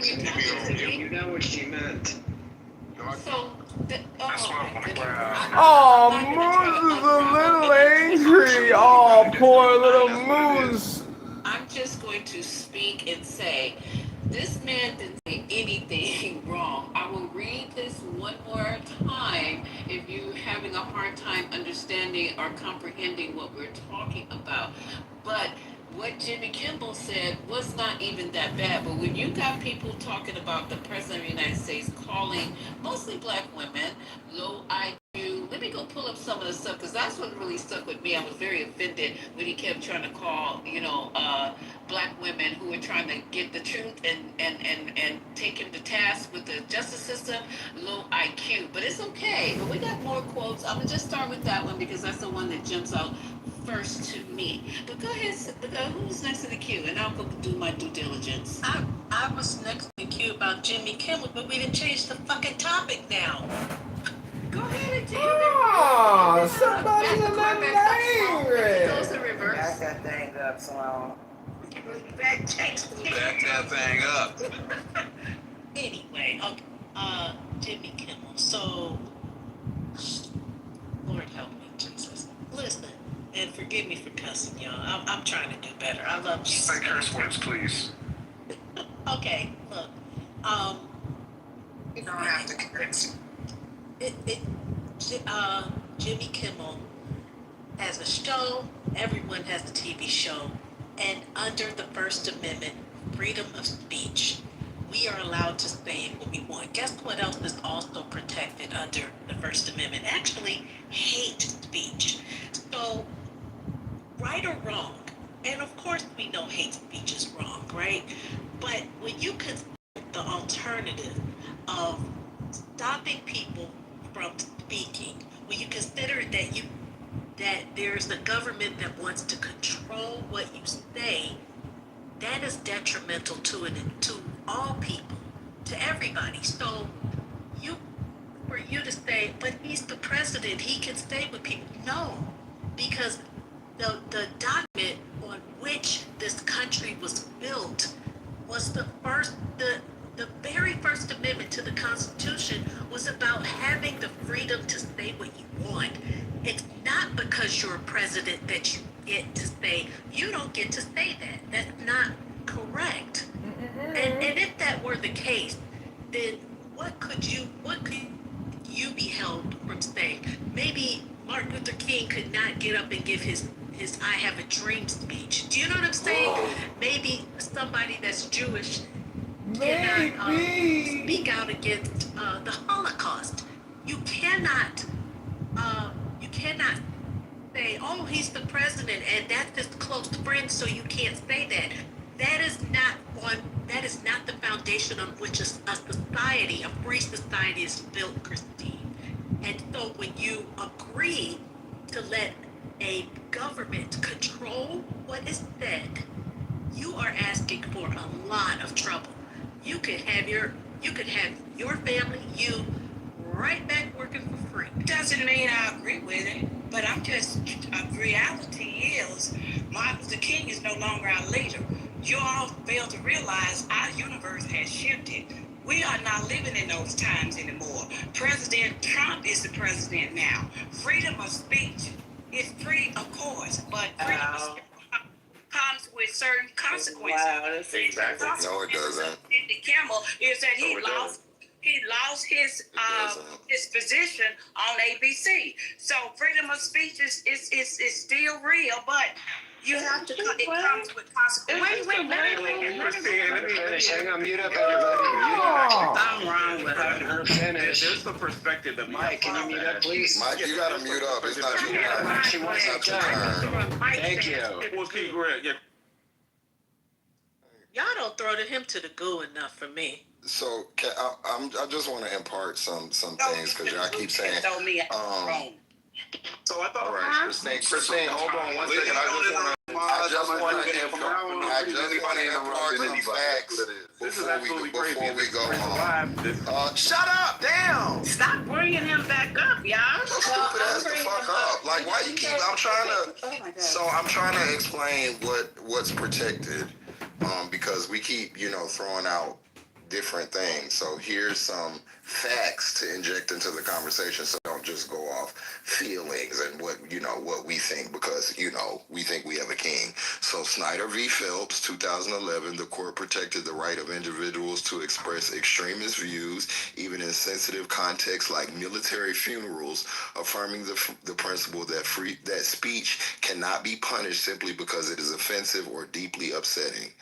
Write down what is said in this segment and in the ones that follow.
You know what she meant. So, Oh, Moose is a little angry. Oh, poor little Moose. I'm just going to speak and say, this man didn't say anything wrong. I will read this one more time if you're having a hard time understanding or comprehending what we're talking about. But what Jimmy Kimmel said was not even that bad. But when you got people talking about the President of the United States calling mostly black women low IQ, let me go pull up some of the stuff because that's what really stuck with me. I was very offended when he kept trying to call, black women who were trying to get the truth and take him to task with the justice system, low IQ. But it's okay. But we got more quotes. I'm gonna just start with that one because that's the one that jumps out first to me. But go ahead, who's next in the queue? And I'll go do my due diligence. I was next in the queue about Jimmy Kimmel, but we didn't change the fucking topic now. Go ahead and change Oh, somebody's a little angry. Goes the reverse. Back that thing up, Sloan. Back that thing up. Anyway, okay, Jimmy Kimmel. So, Lord help me, Jesus. Listen, and forgive me for cussing, y'all. I'm trying to do better. I love you. Say curse words, please. Okay, look. You don't have to curse. Jimmy Kimmel has a show. Everyone has a TV show. And under the First Amendment, freedom of speech, we are allowed to say what we want. Guess what else is also protected under the First Amendment? Actually, hate speech. So, right or wrong, and of course we know hate speech is wrong, right? But when you consider the alternative of stopping people from speaking, when you consider that there's a government that wants to control what you say, that is detrimental to all people, to everybody. So for you to say, but he's the president, he can say what people know, because the document on which this country was built was the very first amendment to the Constitution was about having the freedom to say what you want. It's not because you're a president that you get to say, you don't get to say that. That's not correct. And if that were the case, then what could you be held from saying? Maybe Martin Luther King could not get up and give his I Have a Dream speech. Do you know what I'm saying? Maybe somebody that's Jewish cannot speak out against the Holocaust. You cannot say, oh, he's the president and that's his close friend, so you can't say that. That is not the foundation on which a society, a free society is built, Christine. And so when you agree to let a government control what is said, you are asking for a lot of trouble. You could have your family, you right back working for free. Doesn't mean I agree with it, but reality is Martin Luther King is no longer our leader. You all fail to realize our universe has shifted. We are not living in those times anymore. President Trump is the president now. Freedom of speech is free, of course, but freedom of speech comes with certain consequences. Wow, that's exactly. No, it doesn't. Jimmy Kimmel is that he lost his position on ABC. So freedom of speech is still real, but you have to. It comes with consequences. Wait. Let me finish. Hang on, mute up, everybody. Something wrong with her. Finish. There's the perspective that Mike, can you mute up, please? Mike, you gotta mute up. It's not your turn. She wants It's to not your turn. turn. Thank you. Well, Keith, go ahead. Yeah. Y'all don't throw him to the goo enough for me. So I just want to impart some things because y'all keep saying. Told me So I thought. All right, Christine, hold on one second. I just want to impart some facts before we go on. Shut up, damn! Stop bringing him back up, y'all. Stupid ass the fuck up. Like, why you keep? I'm trying to explain what's protected, because we keep throwing out different things. So here's some facts to inject into the conversation, so don't just go off feelings and what we think, because we think we have a king. So Snyder v. Phelps, 2011, the court protected the right of individuals to express extremist views, even in sensitive contexts like military funerals, affirming the principle that speech cannot be punished simply because it is offensive or deeply upsetting.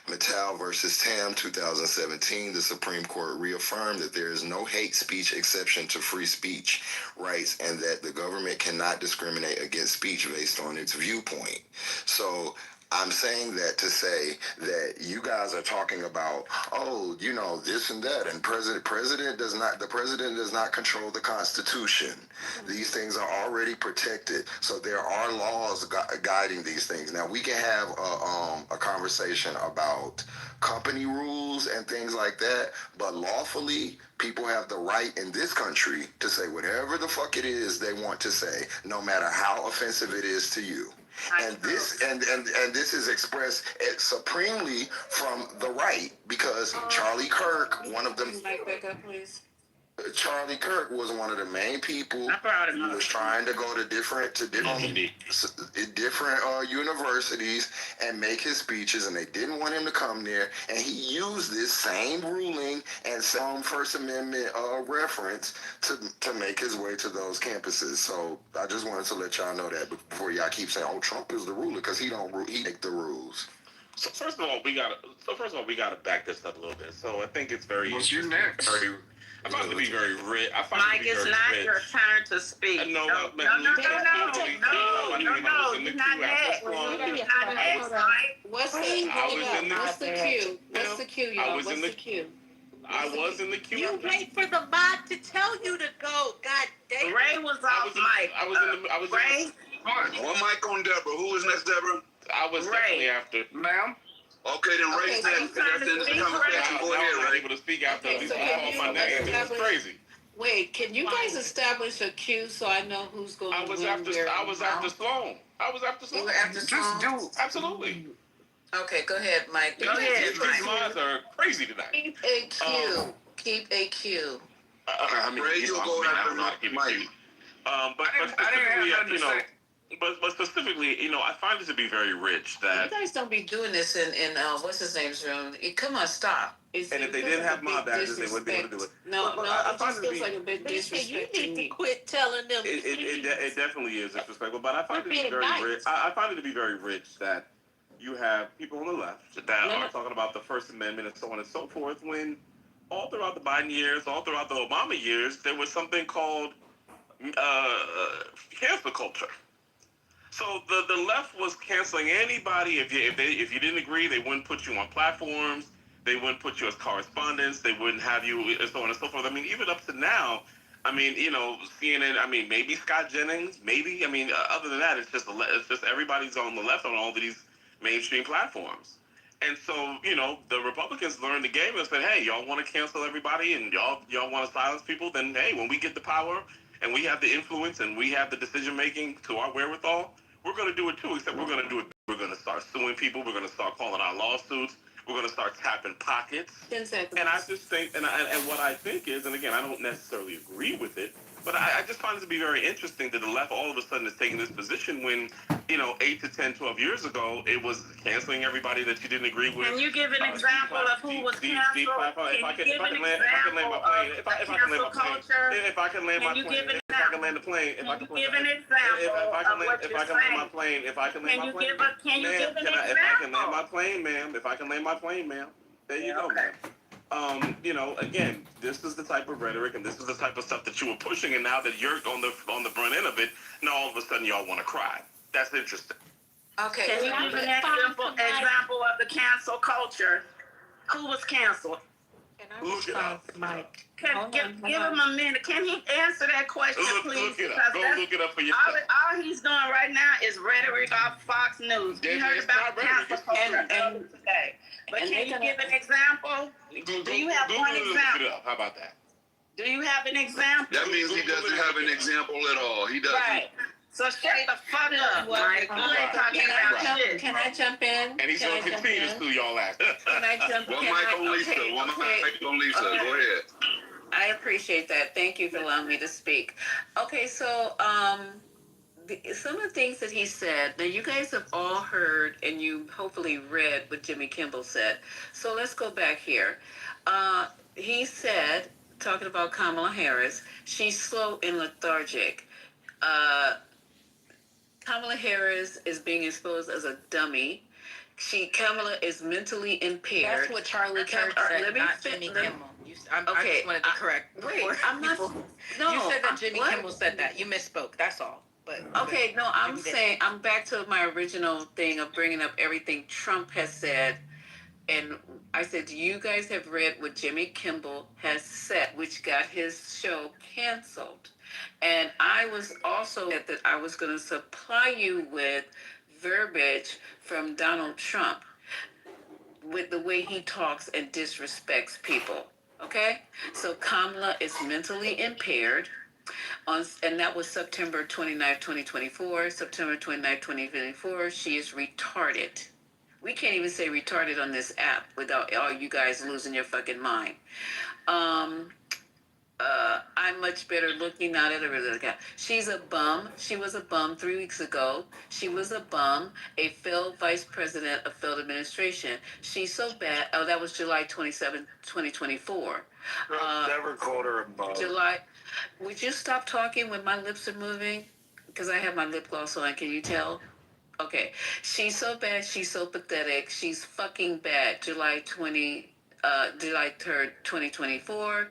Mattel versus Tam, 2017, the Supreme Court reaffirmed that there is no hate speech exception to free speech rights and that the government cannot discriminate against speech based on its viewpoint. So I'm saying that to say that you guys are talking about, this and that, and the president does not control the Constitution. These things are already protected, so there are laws guiding these things. Now we can have a conversation about company rules and things like that, but lawfully, people have the right in this country to say whatever the fuck it is they want to say, no matter how offensive it is to you. And this is expressed supremely from the right, because Charlie Kirk, one of them. Mic back up, please. Charlie Kirk was one of the main people who was trying to go to different universities and make his speeches, and they didn't want him to come there. And he used this same ruling and some First Amendment reference to make his way to those campuses. So I just wanted to let y'all know that before y'all keep saying, "Oh, Trump is the ruler," because he make the rules. So first of all, we gotta back this up a little bit. So I think it's very. What's you next? I find it to be very rich. Mike, it's not your turn to speak. No, no, you're not next. What's the cue? What's the cue, y'all? What's the cue? I was in the queue. You wait for the mod to tell you to go. God damn. Ray was off mic. I was Ray? One mic on Deborah. Who is next, Deborah? I was definitely after. Ma'am? Okay, then Ray's next. That's in the conversation. Go ahead, Ray. Able to speak after Okay, these so can you my name. It's crazy. Wait, can you guys establish a cue so I know who's going to win? I was after Sloan. You were after Sloan? Just do. Absolutely. Okay, go ahead, Mike. Go ahead, These lines are crazy tonight. Keep a cue. Keep a cue. Ray, you'll go after Mike. But specifically, I find it to be very rich that. You guys don't be doing this in what's his name's room. Come on, stop. And if they didn't have mob badges, they wouldn't be able to do it. No, I it just feels like a big disrespect You to need me. to quit telling them. It definitely is disrespectful, but I find it to be being very nice. rich. I find it to be very rich that you have people on the left that are talking about the First Amendment and so on and so forth, when all throughout the Biden years, all throughout the Obama years, there was something called cancel culture. So the left was canceling anybody if you didn't agree. They wouldn't put you on platforms. They wouldn't put you as correspondents. They wouldn't have you, and so on and so forth. I mean, even up to now, CNN. Maybe Scott Jennings. Maybe. Other than that, it's just everybody's on the left on all of these mainstream platforms. And so, the Republicans learned the game and said, hey, y'all want to cancel everybody and y'all want to silence people? Then, hey, when we get the power and we have the influence and we have the decision-making to our wherewithal, we're going to do it too, except we're going to do it. We're going to start suing people. We're going to start calling out lawsuits. We're going to start tapping pockets. 10 seconds. And I just think, and what I think is, and again, I don't necessarily agree with it, but I just find it to be very interesting that the left all of a sudden is taking this position when, 8 to 10, 12 years ago, it was canceling everybody that you didn't agree with. Can you give an example of who was canceled? If I can land my plane, if I can land the plane, if I can land my plane, if I can land my plane, ma'am. There you go, ma'am. Again, this is the type of rhetoric and this is the type of stuff that you were pushing, and now that you're on the front end of it, now all of a sudden y'all want to cry. That's interesting. Okay. Can you give an example of the cancel culture? Who was canceled? Can I respond, Mike? Give him a minute. Can he answer that question, please? Look it up. Go look it up for yourself. All he's doing right now is rhetoric off Fox News. We heard about cancel culture today. But can you give an example? Do you have one example? How about that? Do you have an example? That means he doesn't have an example at all. He doesn't. Right. So shut the fuck up, Mike. You ain't talking about shit. Can I jump in? And he's going to continue to sue y'all ass. Can I jump in? One mic on Lisa. Okay, One okay. mic on Lisa. Go ahead. I appreciate that. Thank you for allowing me to speak. Okay, so some of the things that he said, now you guys have all heard and you hopefully read what Jimmy Kimmel said. So let's go back here. He said, talking about Kamala Harris, she's slow and lethargic. Kamala Harris is being exposed as a dummy. Kamala is mentally impaired. That's what Charlie Kirk said, not Jimmy Kimmel. I just wanted to correct. Wait, I'm not. No, You said that Jimmy what? Kimmel said that. You misspoke. That's all. But Okay, no, I'm saying I'm back to my original thing of bringing up everything Trump has said, and I said, do you guys have read what Jimmy Kimmel has said, which got his show canceled? And I was also said that I was going to supply you with verbiage from Donald Trump with the way he talks and disrespects people. Okay? So Kamala is mentally impaired. And that was September 29th, 2024. September 29th, 2024. She is retarded. We can't even say retarded on this app without all you guys losing your fucking mind. I'm much better looking now. She's a bum. She was a bum 3 weeks ago. She was a bum, a failed vice president of failed administration. She's so bad. Oh, that was July 27, 2024. Never called her a bum. July. Would you stop talking when my lips are moving? Because I have my lip gloss on. Can you tell? Okay. She's so bad. She's so pathetic. She's fucking bad. July 3rd, 2024.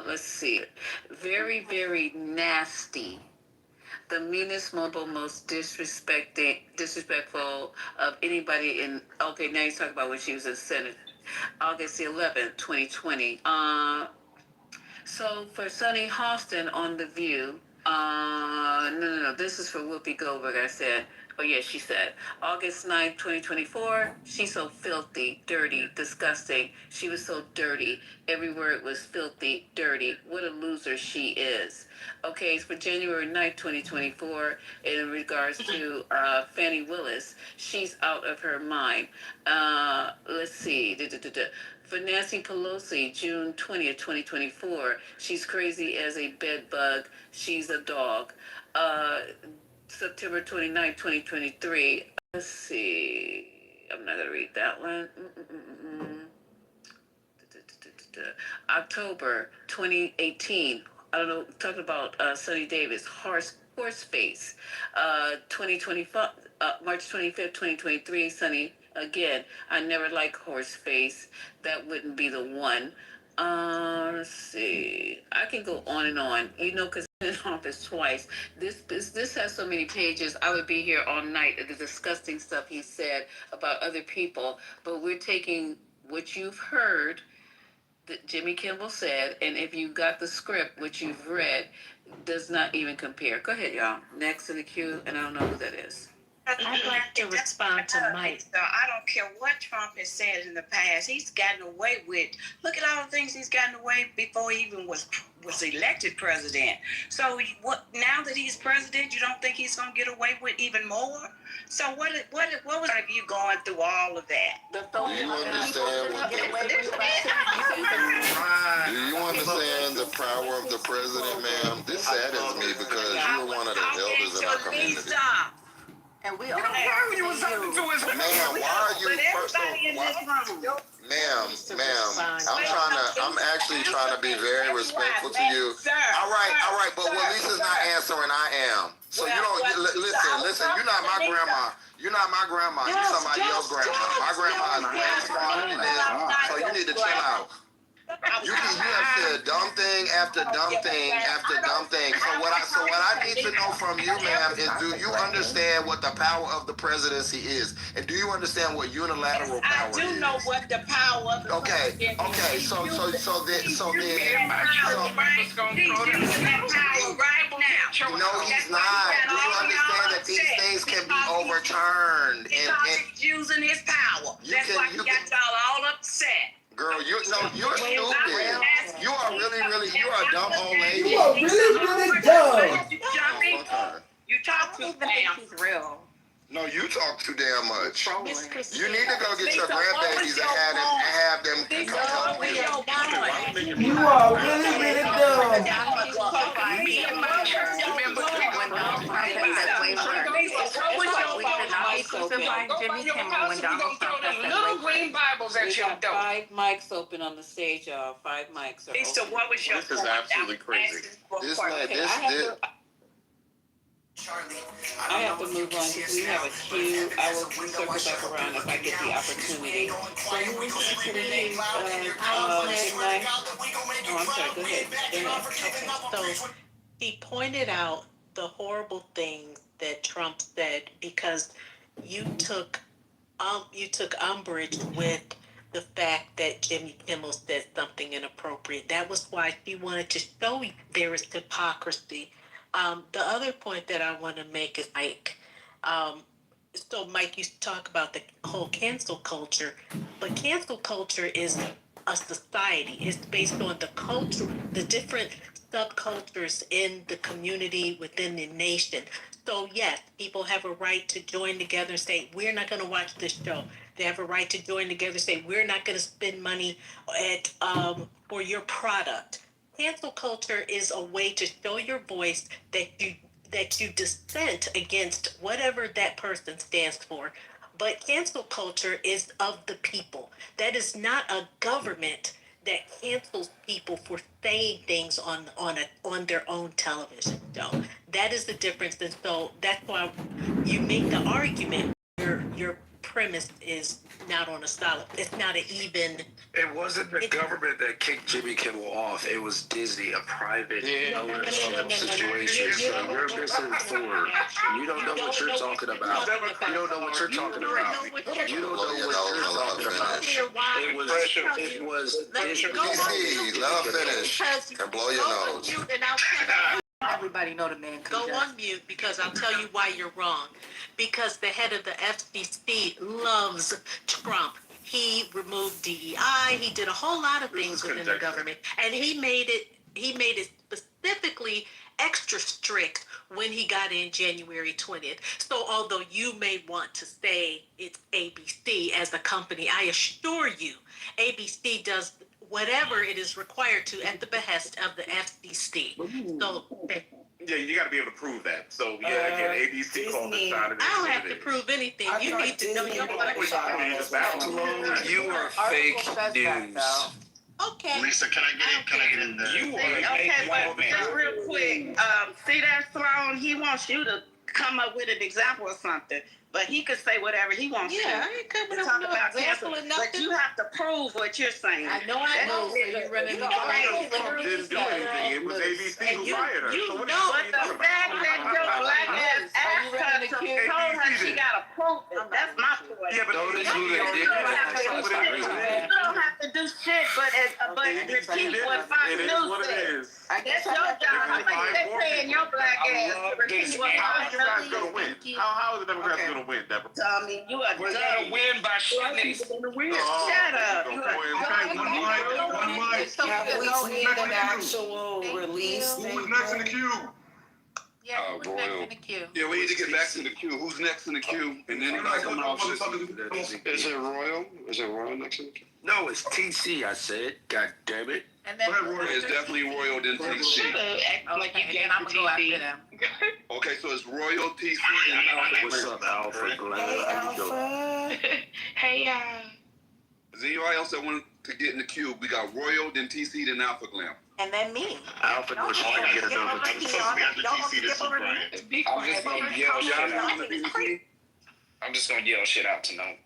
Let's see. Very, very nasty. The meanest, most disrespectful of anybody in. Okay, now he's talking about when she was in Senate. August the 11th, 2020. So for Sunny Hostin on The View, no, this is for Whoopi Goldberg, I said. Oh, yeah, she said, August 9th, 2024, she's so filthy, dirty, disgusting. She was so dirty. Every word was filthy, dirty. What a loser she is. Okay, for January 9th, 2024, in regards to Fannie Willis, she's out of her mind. Let's see. For Nancy Pelosi, June 20th, 2024, she's crazy as a bed bug. She's a dog. September 29th, 2023. Let's see. I'm not going to read that one. October 2018. I don't know, talking about Sonny Davis, horse face. 2025, March 25th, 2023, Sonny, again, I never liked horse face. That wouldn't be the one. Let's see. I can go on and on, because in office twice. This has so many pages. I would be here all night at the disgusting stuff he said about other people. But we're taking what you've heard that Jimmy Kimmel said, and if you got the script, which you've read, does not even compare. Go ahead, y'all. Next in the queue, and I don't know who that is. I'd like to respond to Mike. So I don't care what Trump has said in the past. He's gotten away with. Look at all the things he's gotten away before he even was elected president. So what? Now that he's president, you don't think he's gonna get away with even more? So what was you going through all of that? Do you understand what do you understand the power of the president, ma'am? This saddens me because you were one of the elders in our community. And we all Ma'am, why are you first of all, ma'am, I'm actually trying to be very respectful to you. All right, but what Lisa's not answering, I am. So you don't listen, you're not my grandma. You're not my grandma. You're somebody else's grandma. My grandma is way smarter than this. So you need to chill out. You have said dumb thing after dumb thing after dumb thing. So what I need to know from you, ma'am, is do you understand what the power of the presidency is? And do you understand what unilateral power is? I do know what the power of the Okay, so then he's using that power right now. No, he's not. Do you understand that these things can be overturned? Because he's using his power. That's why he got y'all all upset. Girl, you're stupid. You are really, you are a dumb old lady. You are really dumb. You talk too damn. He's real. No, you talk too damn much. Trolling. You need to go get your grandbabies and have them tell you. You are really, really dumb. Little green Bibles at your door. 5 mics open on the stage, y'all. 5 mics are So open. what was your This is absolutely crazy. This man, this. I have to move on because we have a queue. I will circle back around if I get the opportunity. So who was next to the name? Good night. Oh, I'm sorry. Go ahead. Okay, so he pointed out the horrible things that Trump said because you took umbrage with the fact that Jimmy Kimmel said something inappropriate. That was why she wanted to show there is hypocrisy. The other point that I want to make is Mike. So Mike used to talk about the whole cancel culture, but cancel culture is a society. It's based on the culture, the different subcultures in the community within the nation. So yes, people have a right to join together and say, we're not going to watch this show. They have a right to join together and say, we're not going to spend money at for your product. Cancel culture is a way to show your voice that you dissent against whatever that person stands for. But cancel culture is of the people. That is not a government that cancels people for saying things on their own television show. That is the difference. And so that's why you make the argument. Your premise is not on a solid. It's not an even. It wasn't the government that kicked Jimmy Kimmel off. It was Disney, a private ownership situation. So you're misinformed. You don't know what you're talking about. You don't know what you're talking about. You don't know what you're talking about. It was Disney. DC, let her finish and blow your nose. Everybody know the man. Go on mute because I'll tell you why you're wrong. Because the head of the FCC loves Trump. He removed DEI. He did a whole lot of things within the government, and he made it specifically extra strict when he got in January 20th. So although you may want to say it's ABC as a company, I assure you, ABC does whatever it is required to at the behest of the FCC. So Yeah, you got to be able to prove that. So yeah, again, ABC called this out. I don't have to prove anything. You need to know your You are fake news. Okay. Lisa, can I get in there? You okay, but just real quick, see that throne? He wants you to come up with an example or something. But he could say whatever he wants to. Yeah, I ain't coming talk up with no about example cancer. or nothing. But you have to prove what you're saying. I know I know. So you're running Trump didn't do anything. It was ABC who fired her. So what But the fact that your black ass asked her to told her she got to prove it. That's my point. Yeah, but You don't have to do shit but repeat what Fox News said. That's your job. How much they paying your black ass to repeat what Fox News said? How are the Democrats going to win, Deborah? Tommy, you are We're gonna win by shooting. Shut up. Have we seen an actual release? Who's next in the queue? Yeah, who's next in the queue? Yeah, we need to get back to the queue. Who's next in the queue? And then coming off this. Is it Royal? Is it Royal next to the queue? No, it's TC, I said. God damn it. And then It's definitely Royal then TC. Okay, then I'm gonna go after them. Okay, so it's Royal TC and What's up, Alpha Glenn? How you doing? Hey, Is there anybody else that wanted to get in the queue? We got Royal, then TC, then Alpha Glam. And then me. Alpha Glenn, you can get it over. I'm just gonna yell shit out. I'm just gonna yell shit out tonight.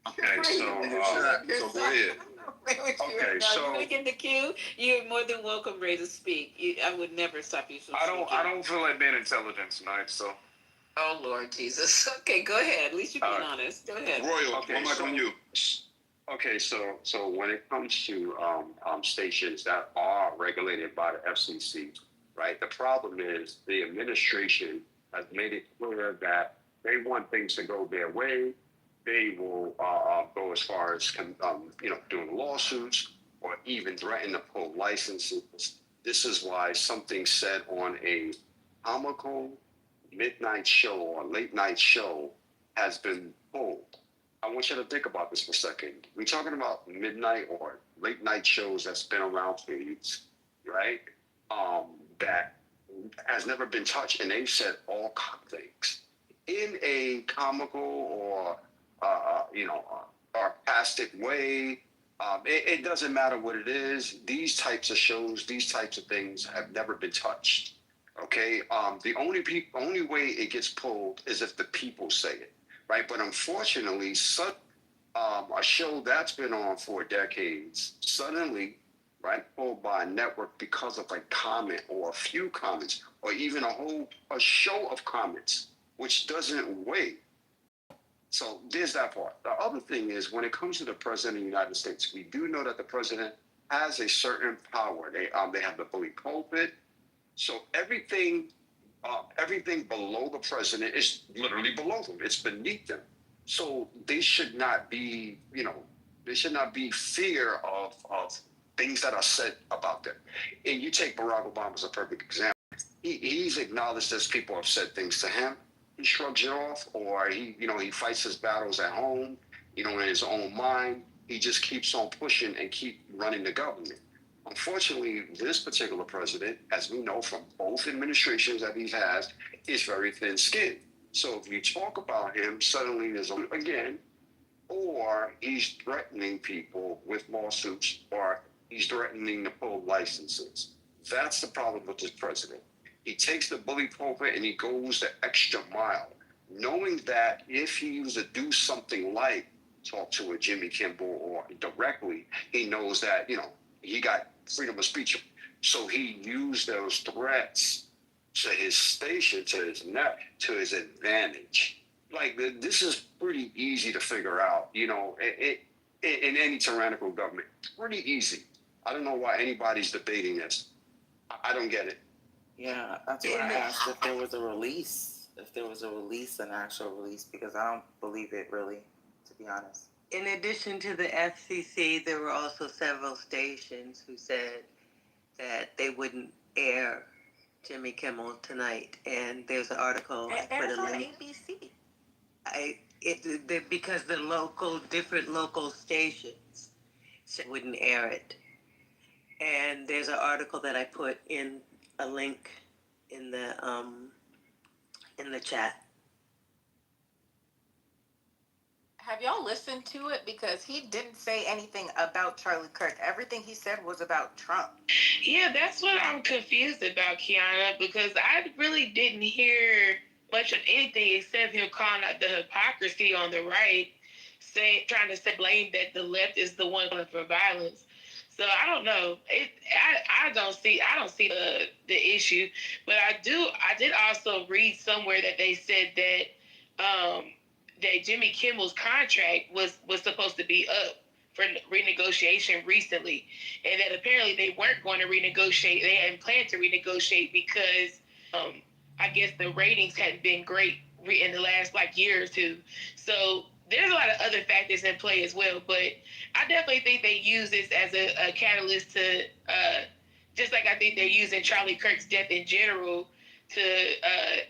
Okay, so go ahead. Okay, so you get in the queue. You're more than welcome, Ray, to speak. I would never stop you from speaking. I don't feel like being intelligent tonight, so. Oh Lord Jesus. Okay, go ahead. At least you're being honest. Go ahead. Royal, Okay, one mic on you. Okay, so when it comes to stations that are regulated by the FCC, right? The problem is the administration has made it clear that they want things to go their way. They will go as far as doing lawsuits or even threaten to pull licenses. This is why something said on a comical midnight show or late night show has been pulled. I want you to think about this for a second. We're talking about midnight or late night shows that's been around for years, right? That has never been touched, and they've said all things in a comical or sarcastic way. It doesn't matter what it is. These types of shows, these types of things have never been touched. Okay. The only way it gets pulled is if the people say it, right? But unfortunately, a show that's been on for decades suddenly, right, pulled by a network because of a comment or a few comments or even a show of comments, which doesn't weigh. So there's that part. The other thing is when it comes to the president of the United States, we do know that the president has a certain power. They have the bully pulpit. So everything below the president is literally below them. It's beneath them. So they should not be, fear of things that are said about them. And you take Barack Obama as a perfect example. He's acknowledged that people have said things to him. He shrugs it off, or he fights his battles at home, in his own mind. He just keeps on pushing and keep running the government. Unfortunately, this particular president, as we know from both administrations that he has, is very thin-skinned. So if you talk about him, suddenly there's again, or he's threatening people with lawsuits, or he's threatening to pull licenses. That's the problem with this president. He takes the bully pulpit and he goes the extra mile, knowing that if he was to do something like talk to a Jimmy Kimmel or directly, he knows that, he got freedom of speech. So he used those threats to his station, to his advantage. Like, this is pretty easy to figure out, in any tyrannical government. Pretty easy. I don't know why anybody's debating this. I don't get it. Yeah, that's why I asked if there was a release, an actual release, because I don't believe it really, to be honest. In addition to the FCC, there were also several stations who said that they wouldn't air Jimmy Kimmel tonight, and there's an article. There's on ABC. Because the different local stations wouldn't air it. And there's an article that I put in a link in the chat. Have y'all listened to it? Because he didn't say anything about Charlie Kirk. Everything he said was about Trump. Yeah, that's what I'm confused about, Kiana, because I really didn't hear much of anything except him calling out the hypocrisy on the right, trying to blame that the left is the one for violence. So I don't know. I don't see the issue, but I did also read somewhere that they said that that Jimmy Kimmel's contract was supposed to be up for renegotiation recently, and that apparently they weren't going to renegotiate. They hadn't planned to renegotiate because I guess the ratings hadn't been great in the last year or two. So there's a lot of other factors in play as well, but I definitely think they use this as a catalyst to, just like I think they're using Charlie Kirk's death in general to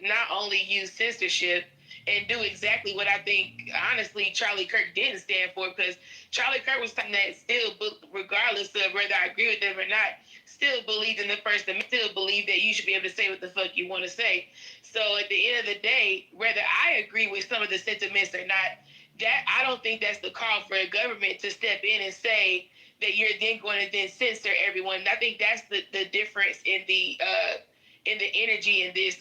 not only use censorship and do exactly what I think, honestly, Charlie Kirk didn't stand for, because Charlie Kirk was something that still, regardless of whether I agree with them or not, still believed in the First Amendment, still believed that you should be able to say what the fuck you want to say. So at the end of the day, whether I agree with some of the sentiments or not, that I don't think that's the call for a government to step in and say that you're then going to then censor everyone. And I think that's the difference in the energy in this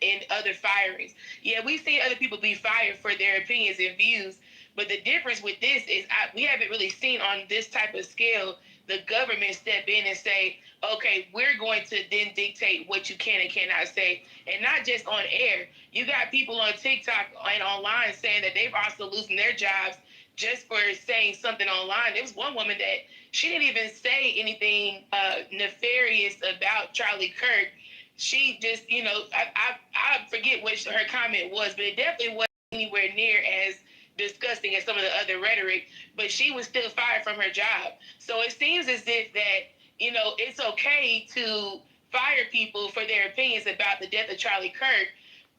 in other firings. Yeah, we've seen other people be fired for their opinions and views, but the difference with this is we haven't really seen on this type of scale the government step in and say, okay, we're going to then dictate what you can and cannot say, and not just on air. You got people on TikTok and online saying that they've also losing their jobs just for saying something online. There was one woman that she didn't even say anything nefarious about Charlie Kirk. She just, I forget what her comment was, but it definitely wasn't anywhere near as disgusting as some of the other rhetoric, but she was still fired from her job. So it seems as if that, it's okay to fire people for their opinions about the death of Charlie Kirk.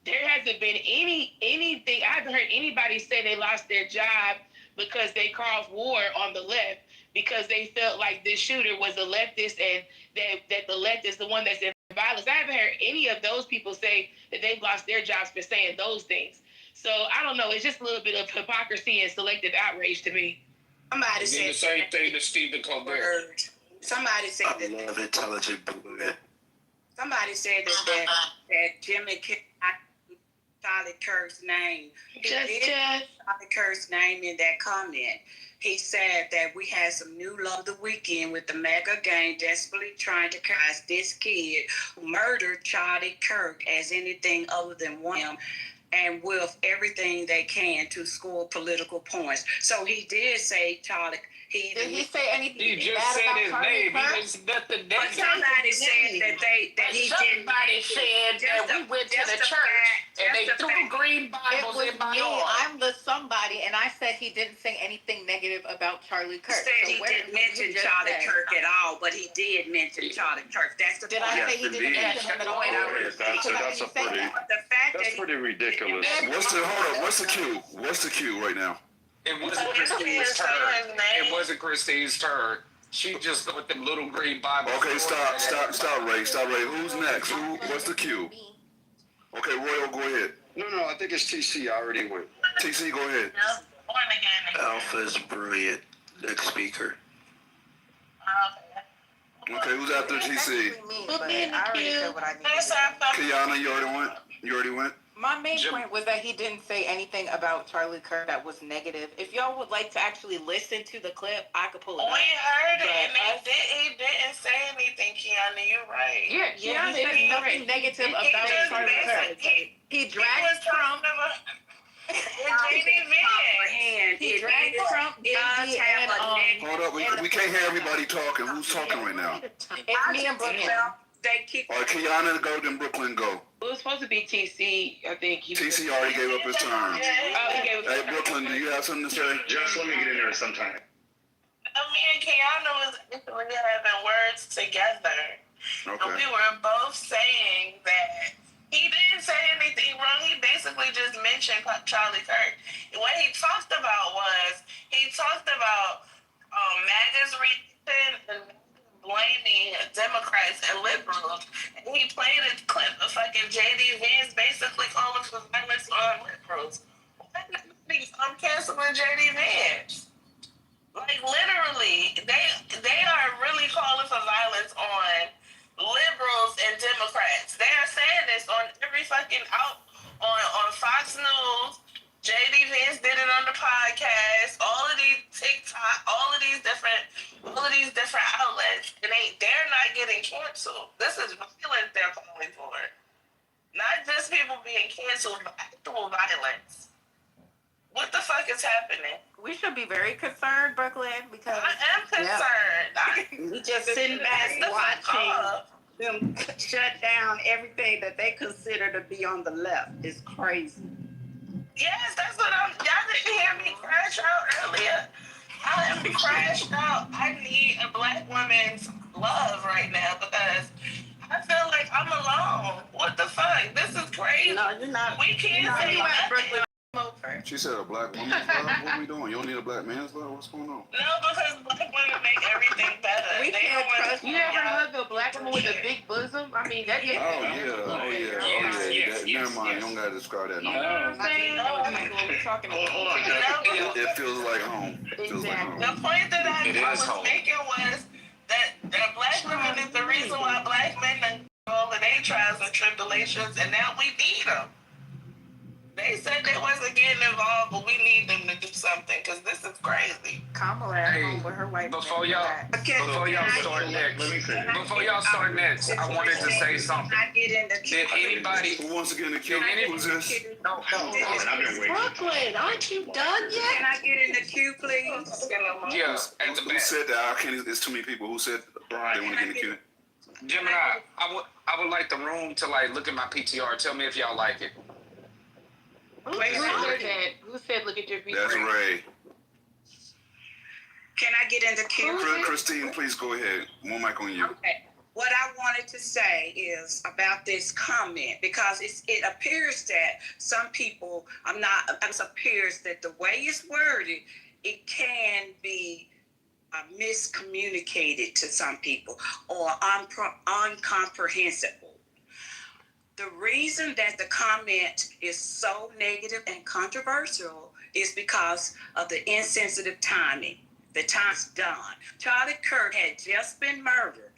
There hasn't been anything. I haven't heard anybody say they lost their job because they caused war on the left, because they felt like this shooter was a leftist and that the left is the one that's in violence. I haven't heard any of those people say that they've lost their jobs for saying those things. So I don't know. It's just a little bit of hypocrisy and selective outrage to me. Somebody said the same thing to Stephen Colbert. Somebody said I love intelligent boomer. Somebody said that Jimmy Kimmel Charlie Kirk's name. He did Charlie Kirk's name in that comment. He said that we had some new love the weekend with the mega gang desperately trying to catch this kid who murdered Charlie Kirk as anything other than one, and with everything they can to score political points. So he did say Charlie. Did he say anything? He just bad said about his Charlie name. Kirk? He just nothing. But somebody said that he didn't. Somebody said that we went to the church and they threw green Bibles in my yard. I'm the somebody, and I said he didn't say anything negative about Charlie Kirk. He said he didn't mention Charlie Kirk at all, but he did mention Charlie Kirk. That's the Did point. I say he didn't mention him at all? That's pretty ridiculous. What's the cue? What's the cue right now? It wasn't Christine's turn. It wasn't Christine's turn. She just thought them little green Bibles. Okay, stop, Ray. Who's next? What's the cue? Okay, Royal, go ahead. No, I think it's TC. I already went. TC, go ahead. Alpha is brilliant. Next speaker. Okay, who's after TC? Put me in the queue. Kiana, you already went? My main point was that he didn't say anything about Charlie Kirk that was negative. If y'all would like to actually listen to the clip, I could pull it up. We heard it, and he didn't say anything, Kiana. You're right. Yeah, he said nothing negative about Charlie Kirk. He dragged Trump. He dragged Trump. Hold up, we can't hear everybody talking. Who's talking right now? It's me and Brooklyn. All right, Kiana, go, then Brooklyn, go. It was supposed to be TC, I think. TC already gave up his turn. Hey, Brooklyn, do you have something to say? Just let me get in there sometime. Me and Kiana was actually having words together. Okay. And we were both saying that he didn't say anything wrong. He basically just mentioned Charlie Kirk. What he talked about was, MAGA's reason and blaming Democrats and liberals. And he played a clip of fucking J.D. Vance basically calling for violence on liberals. I'm canceling J.D. Vance. Like, literally, they are really calling for violence on liberals and Democrats. They are saying this on every fucking on Fox News. J.D. Vance did it on the podcast. All of these TikTok, all of these different outlets, and they're not getting canceled. This is violence they're calling for. Not just people being canceled, but actual violence. What the fuck is happening? We should be very concerned, Brooklyn, because I am concerned. We just sitting back watching them shut down everything that they consider to be on the left. It's crazy. Yes, that's what y'all didn't hear me crash out earlier. I am crashed out. I need a black woman's love right now because I feel like I'm alone. What the fuck? This is crazy. No, you're not. We can't say nothing. She said a black woman's love? What are we doing? You don't need a black man's love? What's going on? No, because black women make everything better. We can't trust. You ever hug a black woman with a big bosom? I mean, that is. Never mind. You don't gotta describe that. No. You know what I'm saying? We're talking about. It feels like home. The point that I was making was that black women is the reason why black men are all of their trials and tribulations, and now we need them. They said they wasn't getting involved, but we need them to do something because this is crazy. Kamala at home with her white. Before y'all start next, I wanted to say something. Did anybody? Who wants to get in the queue? Who's this? No. Brooklyn, aren't you done yet? Can I get in the queue, please? Yeah, at the Who back. said that? I can't. There's too many people. Who said they want to get in the queue? Gemini, I would like the room to look at my PTR. Tell me if y'all like it. Who said look at your video? That's Ray. Can I get in the queue? Christine, please go ahead. One mic on you. Okay. what I wanted to say is about this comment, because it appears that some people, it appears that the way it's worded, it can be miscommunicated to some people or uncomprehensible. The reason that the comment is so negative and controversial is because of the insensitive timing. The time's done. Charlie Kirk had just been murdered.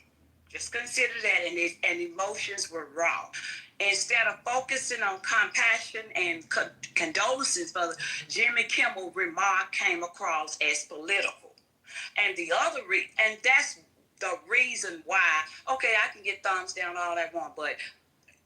Just consider that, and emotions were raw. Instead of focusing on compassion and condolences for Jimmy Kimmel, remark came across as political. And and that's the reason why. Okay, I can get thumbs down all I want, but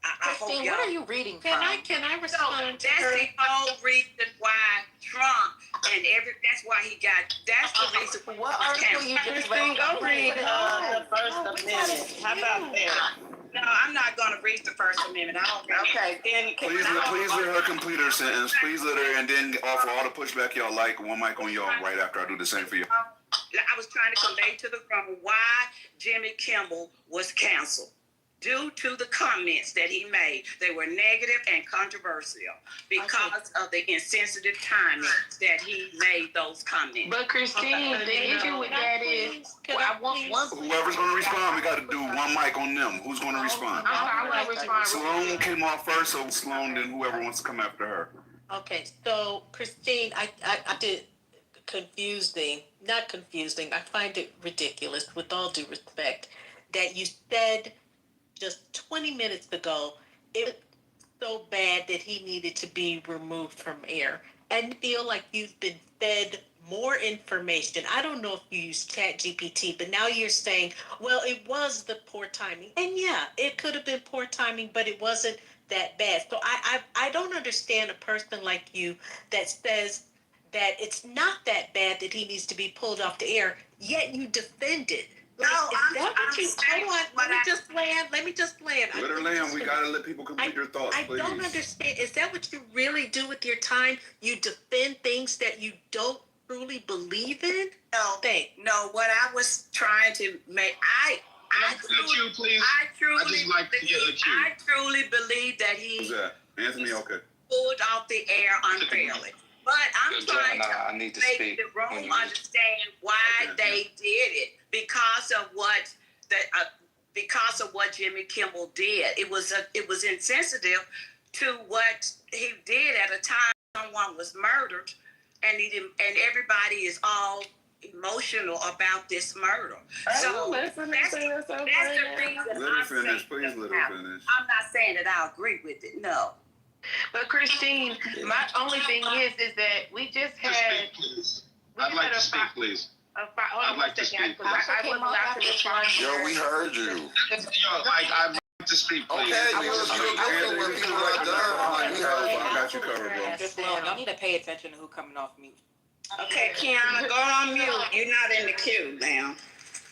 I hope y'all. What are you reading from? Can I respond to that's her? the whole reason why Trump and that's why he got. That's the reason. What article you just read? Go read the First Amendment. How about that? No, I'm not going to read the First Amendment. I don't. Okay, then Please let her complete her sentence. Please let her, and then offer all the pushback y'all like. One mic on y'all right after I do the same for you. I was trying to convey to the room why Jimmy Kimmel was canceled. Due to the comments that he made, they were negative and controversial because of the insensitive timing that he made those comments. But Christine, the issue with that is, I want one. Whoever's going to respond, we got to do one mic on them. Who's going to respond? I want to respond. Sloan came off first, so Sloan, then whoever wants to come after her. Okay, so Christine, I did not confusing. I find it ridiculous, with all due respect, that you said just 20 minutes ago it was so bad that he needed to be removed from air, and feel like you've been fed more information. I don't know if you use ChatGPT, but now you're saying, well, it was the poor timing. And yeah, it could have been poor timing, but it wasn't that bad. So I don't understand a person like you that says that it's not that bad that he needs to be pulled off the air, yet you defend it. No, Hold on. Let me just land. Let her land. We gotta let people complete their thoughts, please. I don't understand. Is that what you really do with your time? You defend things that you don't truly believe in? No. What I was trying to make, I truly believe that he. Who's that? Anthony. Okay. Pulled off the air unfairly. But I'm trying I need to make speak the room understand why they did it, because of what Jimmy Kimmel did. It was insensitive to what he did at a time someone was murdered, and everybody is all emotional about this murder. So that's the reason. Let her finish, please. Let her finish. I'm not saying that I agree with it. No. But Christine, my only thing is that we just had. I'd like to speak, please. I'd like to speak, please. Yo, we heard you. I'd like to speak, please. Okay, you let people right there. I got you covered, bro. Y'all need to pay attention to who coming off mute. Okay, Kiana, go on mute. You're not in the queue now.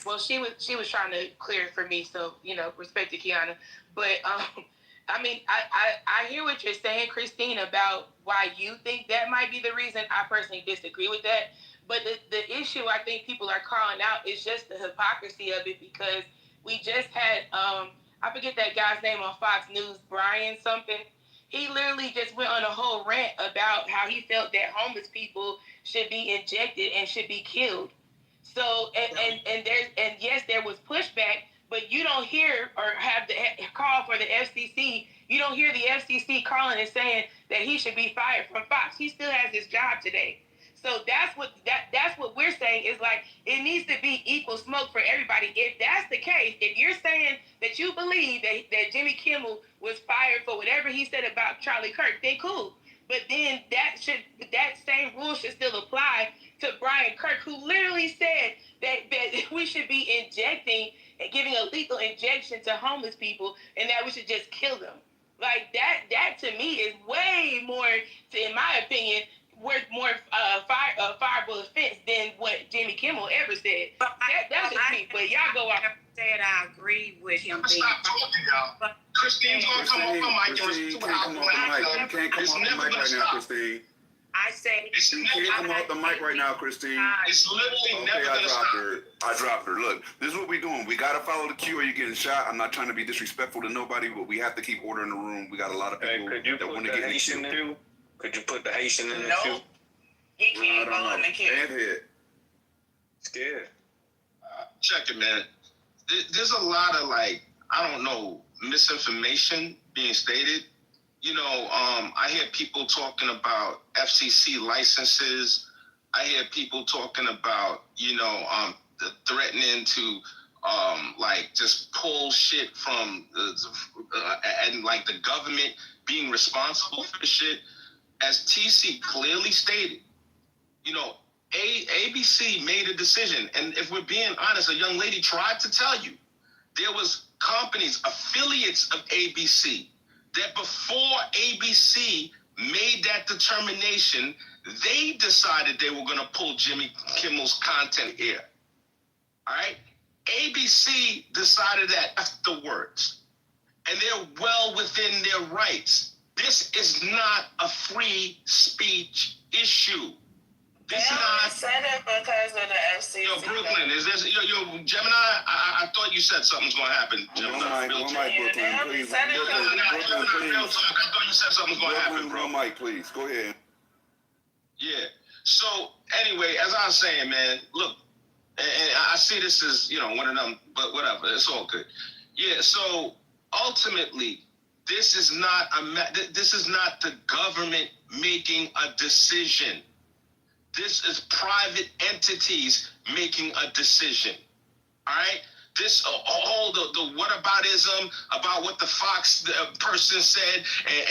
Well, she was trying to clear it for me, so respect to Kiana. But I mean, I hear what you're saying, Christine, about why you think that might be the reason. I personally disagree with that. But the issue I think people are calling out is just the hypocrisy of it, because we just had, I forget that guy's name on Fox News, Brian something. He literally just went on a whole rant about how he felt that homeless people should be injected and should be killed. So, and yes, there was pushback, but you don't hear or have the call for the FCC. You don't hear the FCC calling and saying that he should be fired from Fox. He still has his job today. So that's what we're saying, is like, it needs to be equal smoke for everybody. If that's the case, if you're saying that you believe that Jimmy Kimmel was fired for whatever he said about Charlie Kirk, then cool. But then that same rule should still apply to Brian Kirk, who literally said that we should be injecting and giving a lethal injection to homeless people, and that we should just kill them. Like that to me is way more, in my opinion, worth more fireable offense than what Jimmy Kimmel ever said. That's just me. But y'all go off. Said I agree with him. Stop talking, y'all. Christine's gonna come off the mic. Christine, can't come off the mic. You can't come off the mic right now, Christine. I say. She can't come off the mic right now, Christine. It's literally never I gonna dropped stop. her. I dropped her. Look, this is what we doing. We gotta follow the queue or you're getting shot. I'm not trying to be disrespectful to nobody, but we have to keep order in the room. We got a lot of people that want to get in the queue. Could you put the Haitian in the queue? Nope. He can't go in the queue. Head. Scared. Check it, man. There's a lot of I don't know, misinformation being stated. I hear people talking about FCC licenses. I hear people talking about, threatening to, just pull shit from, and the government being responsible for the shit. As TC clearly stated, ABC made a decision. And if we're being honest, a young lady tried to tell you there was companies, affiliates of ABC, that before ABC made that determination, they decided they were going to pull Jimmy Kimmel's content here. All right? ABC decided that afterwards. And they're well within their rights. This is not a free speech issue. They only said it because of the FCC. Yo, Brooklyn, is this yo Gemini? I thought you said something's gonna happen. Gemini, One mic, Brooklyn, please. Brooklyn, please. Real talk. I thought you said something's gonna happen, bro. One mic, please. Go ahead. Yeah. So anyway, as I was saying, man, look, and I see this as one of them, but whatever, it's all good. Yeah. So ultimately, this is not the government making a decision. This is private entities making a decision. All right? This all the whataboutism about what the Fox person said,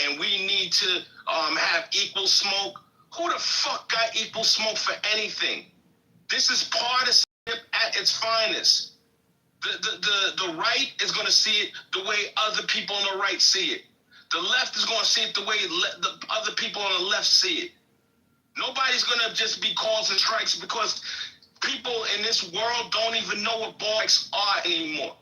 and we need to have equal smoke. Who the fuck got equal smoke for anything? This is partisanship at its finest. The right is going to see it the way other people on the right see it. The left is going to see it the way the other people on the left see it. Nobody's going to just be causing strikes because people in this world don't even know what strikes are anymore.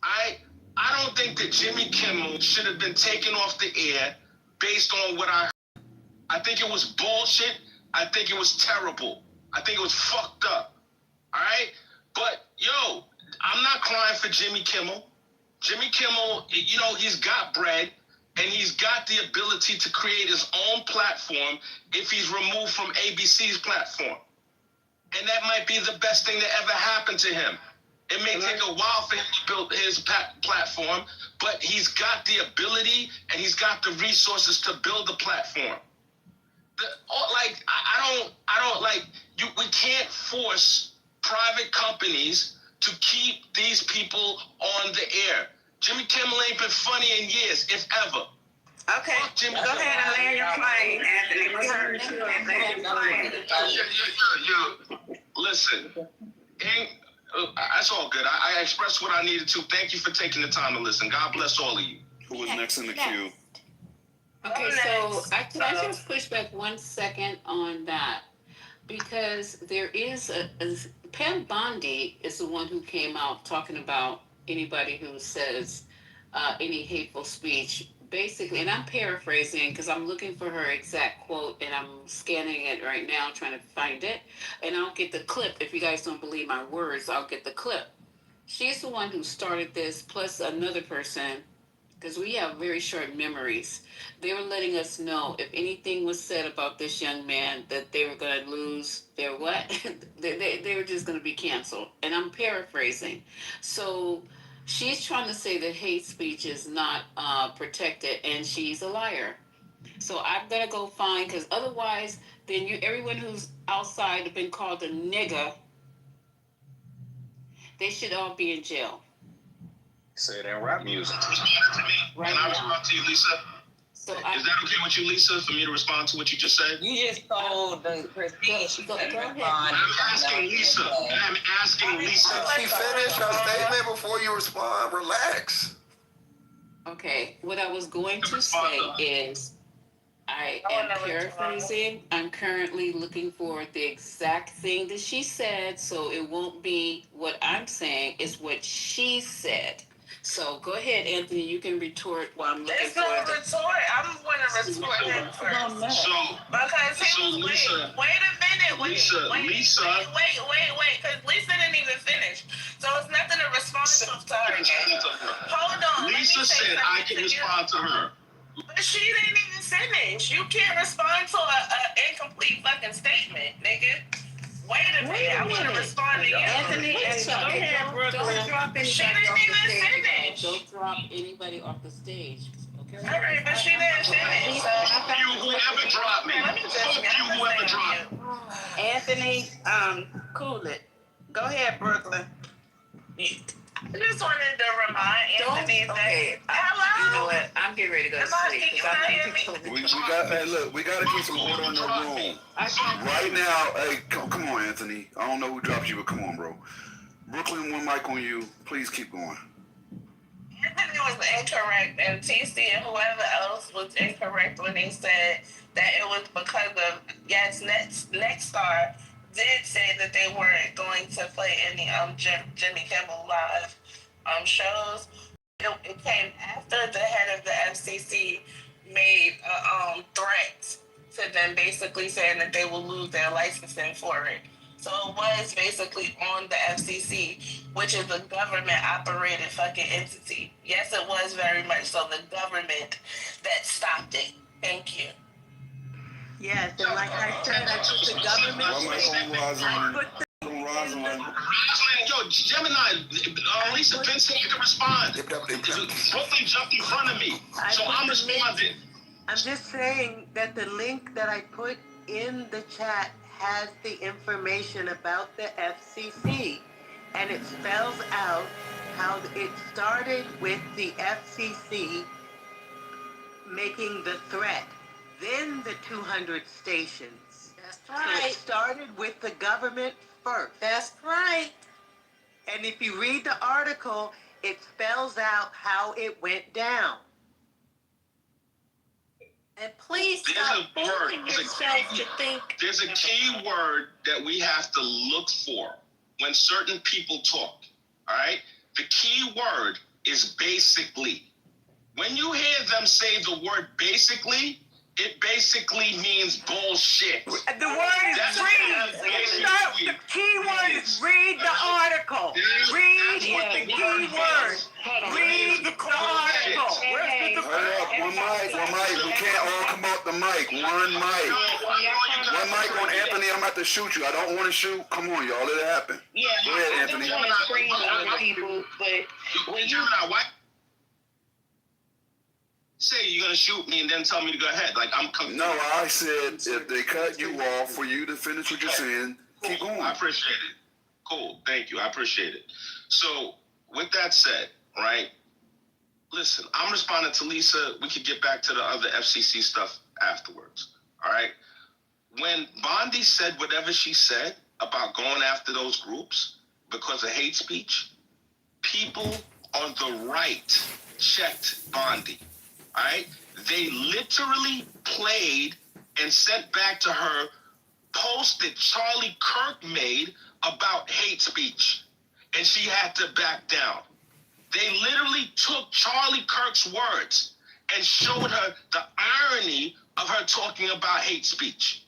I don't think that Jimmy Kimmel should have been taken off the air based on what I heard. I think it was bullshit. I think it was terrible. I think it was fucked up. All right? But, yo, I'm not crying for Jimmy Kimmel. Jimmy Kimmel, he's got bread. And he's got the ability to create his own platform if he's removed from ABC's platform. And that might be the best thing that ever happened to him. It may take a while for him to build his platform, but he's got the ability and he's got the resources to build the platform. We can't force private companies to keep these people on the air. Jimmy Kimmel ain't been funny in years, if ever. Okay, go ahead and land your plane, Anthony. We heard you and land your plane. Listen, that's all good. I expressed what I needed to. Thank you for taking the time to listen. God bless all of you. Who was next in the queue? Okay, so can I just push back 1 second on that? Because there is Pam Bondi is the one who came out talking about anybody who says any hateful speech, basically, and I'm paraphrasing because I'm looking for her exact quote and I'm scanning it right now, trying to find it, and I'll get the clip. If you guys don't believe my words, I'll get the clip. She's the one who started this, plus another person, because we have very short memories. They were letting us know if anything was said about this young man that they were going to lose their what? they were just going to be canceled. And I'm paraphrasing. So she's trying to say that hate speech is not protected, and she's a liar. So I'm going to go find, because otherwise, then everyone who's outside have been called a nigger, they should all be in jail. Say it in rap music. Right now. Can I respond to you, Lisa? So is that okay with you, Lisa, for me to respond to what you just said? You just told the prestige. Go ahead. I'm asking Lisa. I'm asking Lisa. She finished her statement before you respond. Relax. Okay, what I was going to say is, I am paraphrasing. I'm currently looking for the exact thing that she said, so it won't be what I'm saying, it's what she said. So go ahead, Anthony. You can retort while I'm looking There's for no the. retort. I'm going to retort him first. Because he was Lisa, wait a minute, wait, Lisa, because Lisa didn't even finish. So it's nothing to respond to her. Hold on. Lisa said I can respond to her. But she didn't even finish. You can't respond to an incomplete fucking statement, nigga. Wait a minute. I want to respond to you. Anthony, go ahead, Brooklyn. Don't drop She anybody didn't off the even stage. finish. Don't drop anybody off the stage. Okay. All right, but she didn't finish. So Whoever dropped me. Whoever dropped me. Anthony, cool it. Go ahead, Brooklyn. I just wanted to remind Anthony that. Hello. You know what? I'm getting ready to go to sleep. We gotta keep some order in the room. Right now, hey, come on, Anthony. I don't know who dropped you, but come on, bro. Brooklyn, one mic on you. Please keep going. Anthony was incorrect, and TC and whoever else was incorrect when they said that it was because of, yes, Nexstar did say that they weren't going to play any Jimmy Kimmel Live shows. It came after the head of the FCC made a threat to them, basically saying that they will lose their licensing for it. So it was basically on the FCC, which is a government-operated fucking entity. Yes, it was very much so the government that stopped it. Thank you. Yes, and like I said, I put the government. Rosalind, yo, Gemini, Lisa Vincent, you can respond. Brooklyn jumped in front of me, so I'm responding. I'm just saying that the link that I put in the chat has the information about the FCC, and it spells out how it started with the FCC making the threat, then the 200 stations. That's right. So it started with the government first. That's right. And if you read the article, it spells out how it went down. And please stop fooling yourself to think. There's a key word that we have to look for when certain people talk. All right? The key word is basically. When you hear them say the word basically, it basically means bullshit. The word is read. The key word is read the article. Read with the key word. Read the article. One mic. We can't all come off the mic. One mic. One mic on Anthony. I'm about to shoot you. I don't want to shoot. Come on, y'all. Let it happen. Yeah, go ahead, I Anthony. don't want to scream over people, but when you say you're gonna shoot me and then tell me to go ahead, like I'm confused. No, I said if they cut you off for you to finish what you're saying, keep going. I appreciate it. Cool, thank you. I appreciate it. So with that said, right? Listen, I'm responding to Lisa. We could get back to the other FCC stuff afterwards. All right. When Bondi said whatever she said about going after those groups because of hate speech, people on the right checked Bondi. All right? They literally played and sent back to her post that Charlie Kirk made about hate speech. And she had to back down. They literally took Charlie Kirk's words and showed her the irony of her talking about hate speech.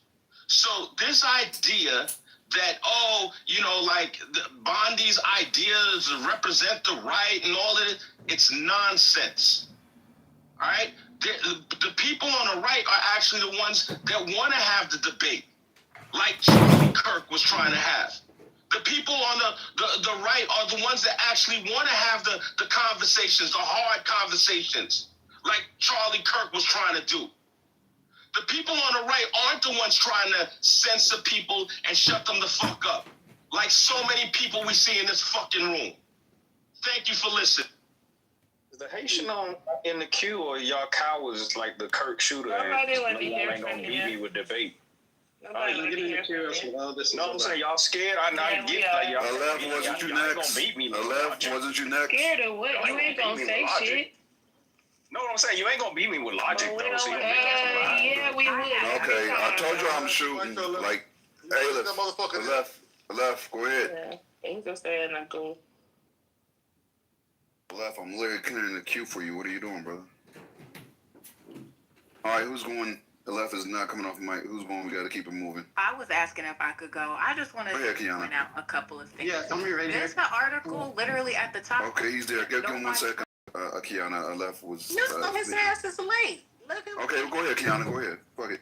So this idea that, Bondi's ideas represent the right and all of it, it's nonsense. All right? The people on the right are actually the ones that want to have the debate, like Charlie Kirk was trying to have. The people on the right are the ones that actually want to have the conversations, the hard conversations, like Charlie Kirk was trying to do. The people on the right aren't the ones trying to censor people and shut them the fuck up, like so many people we see in this fucking room. Thank you for listening. The Haitian in the queue, or y'all cowards like the Kirk shooter? Nobody want to hear ain't gonna from beat you. me with debate. Nobody want to hear from you. No, I'm saying y'all scared. I get like y'all. Alef, wasn't you next? Gonna beat me. Alef, wasn't you next? Scared of what? You ain't gonna say shit. No, what I'm saying, you ain't gonna beat me with logic, though. So yeah, we would. Okay, I told you I'm shooting. Like, hey, Alef, go ahead. Yeah, he's just saying that cool. Left, I'm literally clearing the queue for you. What are you doing, brother? All right, who's going? The left is not coming off mic. Who's going? We got to keep it moving. I was asking if I could go. I just want to point out a couple of things. Yeah, I'm here right here. There's the article literally at the top. Okay, he's there. Give him 1 second. Kiana, left was. No, his ass is late. Look at Okay, well, go ahead, Kiana. Go ahead. Fuck it.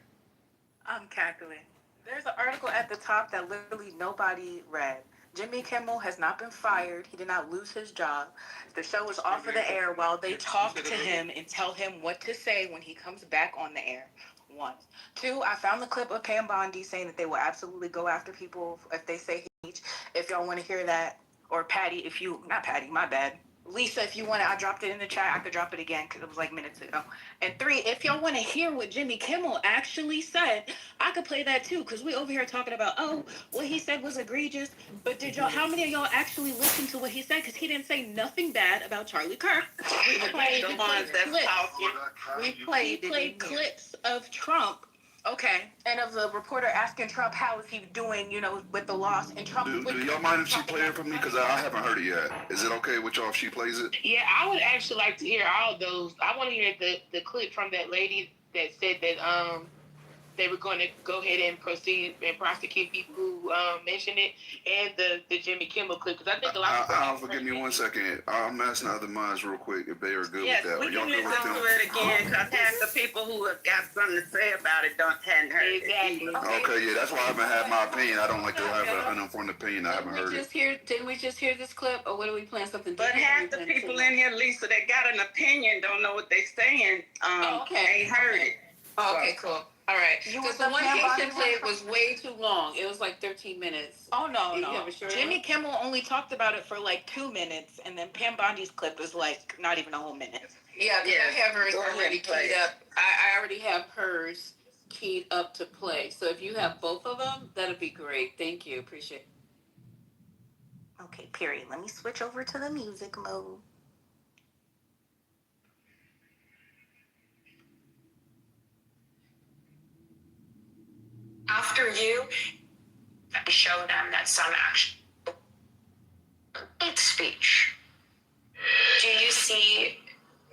I'm cackling. There's an article at the top that literally nobody read. Jimmy Kimmel has not been fired. He did not lose his job. The show is off of the air while they talk to him and tell him what to say when he comes back on the air. 1. 2, I found the clip of Pam Bondi saying that they will absolutely go after people if they say hate speech. If y'all want to hear that, or Patty, if you, not Patty, my bad. Lisa, if you want it, I dropped it in the chat. I could drop it again because it was like minutes ago. And 3, if y'all want to hear what Jimmy Kimmel actually said, I could play that too because we over here talking about, oh, what he said was egregious. But did y'all, how many of y'all actually listened to what he said? Because he didn't say nothing bad about Charlie Kirk. We played clips of Trump. Okay, and of the reporter asking Trump how is he doing, you know, with the loss, and Trump. Do y'all mind if she play it for me? Because I haven't heard it yet. Is it okay with y'all if she plays it? Yeah, I would actually like to hear all those. I want to hear the clip from that lady that said that they were going to go ahead and proceed and prosecute people who mentioned it, and the Jimmy Kimmel clip, because I think a lot of people... Forgive me 1 second. I'm asking other minds real quick if they are good yes, with that. We can listen to it again, because half the people who have got something to say about it hadn't heard exactly. it. Okay, yeah, that's why I haven't had my opinion. I don't like to have an informed opinion. I haven't heard it. Didn't we just hear this clip, or what are we playing something But half the people in here, Lisa, that got an opinion, don't know what they're saying, ain't heard it. Oh, okay, cool. All right. Because the one Haitian clip was way too long. It was like 13 minutes. Oh, no. Jimmy Kimmel only talked about it for like 2 minutes, and then Pam Bondi's clip is like not even a whole minute. Yeah, because I have hers already keyed up. I already have hers keyed up to play. So if you have both of them, that'd be great. Thank you. Appreciate it. Okay, period. Let me switch over to the music mode. After you show them that some action hate speech. Do you see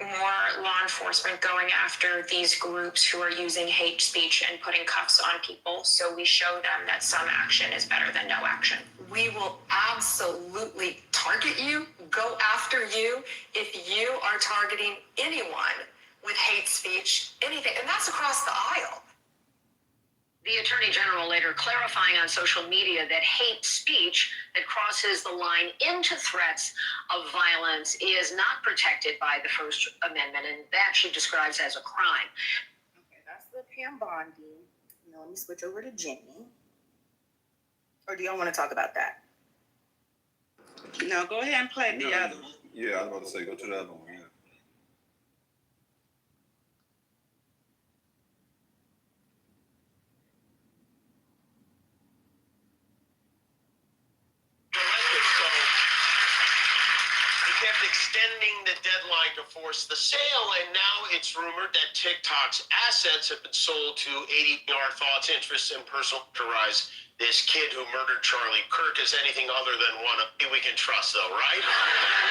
more law enforcement going after these groups who are using hate speech and putting cuffs on people, so we show them that some action is better than no action? We will absolutely target you, go after you, if you are targeting anyone with hate speech, anything, and that's across the aisle. The Attorney General later clarifying on social media that hate speech that crosses the line into threats of violence is not protected by the First Amendment, and that she describes as a crime. Okay, that's the Pam Bondi. Now let me switch over to Jimmy. Or do y'all want to talk about that? No, go ahead and play the other one. Yeah, I was about to say, go to the other one. Yeah. Extending the deadline to force the sale, and now it's rumored that TikTok's assets have been sold to our thoughts, interests, and personal characterize this kid who murdered Charlie Kirk as anything other than one we can trust, though, right?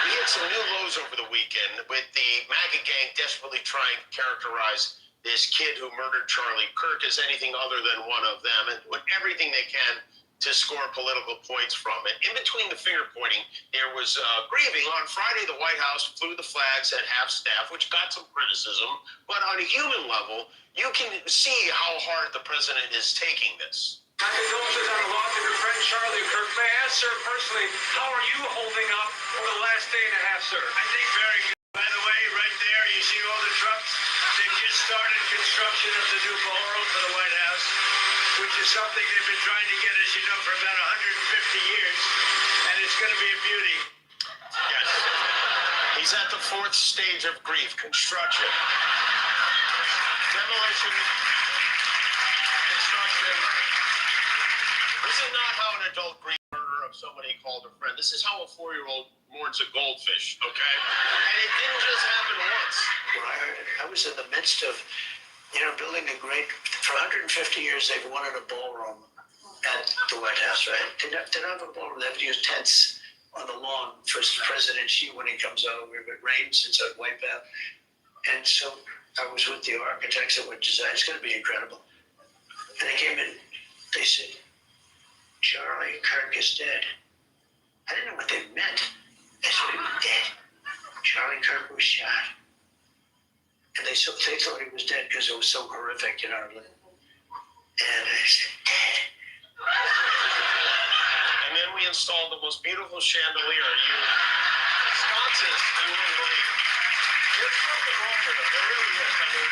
We had some new lows over the weekend with the MAGA gang desperately trying to characterize this kid who murdered Charlie Kirk as anything other than one of them, and doing everything they can to score political points from it. In between the finger pointing, there was grieving. On Friday, the White House flew the flags at half-staff, which got some criticism. But on a human level, you can see how hard the president is taking this. My condolences on the loss of your friend Charlie Kirk. May I ask, sir, personally, how are you holding up for the last day and a half, sir? I think very good. By the way, right there, you see all the trucks? They've just started construction of the new ballroom for the White House, which is something they've been trying to get, as you know, for about 150 years, and it's going to be a beauty. Yes. He's at the 4th stage of grief: construction, demolition, construction. This is not how an adult grieves the murder of somebody he called a friend. This is how a 4-year-old mourns a goldfish, okay? And it didn't just happen once. When I heard it, I was in the midst of building a great, for 150 years, they've wanted a ballroom at the White House, right? They don't have a ballroom. They have to use tents on the lawn for President Xi when he comes over. If it rains, it's a wipeout. And so I was with the architects that would design. It's going to be incredible. And they came in. They said, Charlie Kirk is dead. I didn't know what they meant. They said he was dead. Charlie Kirk was shot. And they thought he was dead because it was so horrific, And I said, dead. And then we installed the most beautiful chandelier. Wisconsin, you wouldn't believe it. There's something wrong with them. There really is. I mean,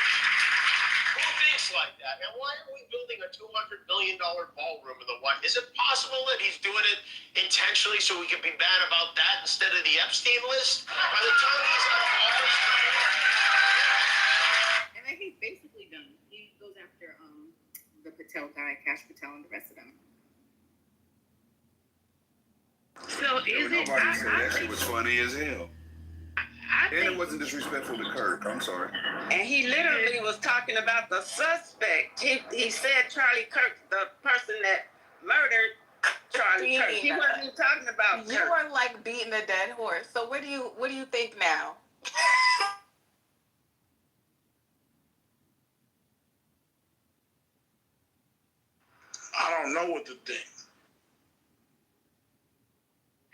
who thinks like that? And why are we building a $200 million ballroom in the White? Is it possible that he's doing it intentionally so we can be bad about that instead of the Epstein list? By the time he's out of office. And then he's basically done. He goes after the Patel guy, Cash Patel, and the rest of them. So is it? Nobody said that shit was funny as hell. And it wasn't disrespectful to Kirk. I'm sorry. And he literally was talking about the suspect. He said Charlie Kirk, the person that murdered Charlie Kirk. He wasn't talking about Kirk. You were like beating a dead horse. So what do you think now? I don't know what to think.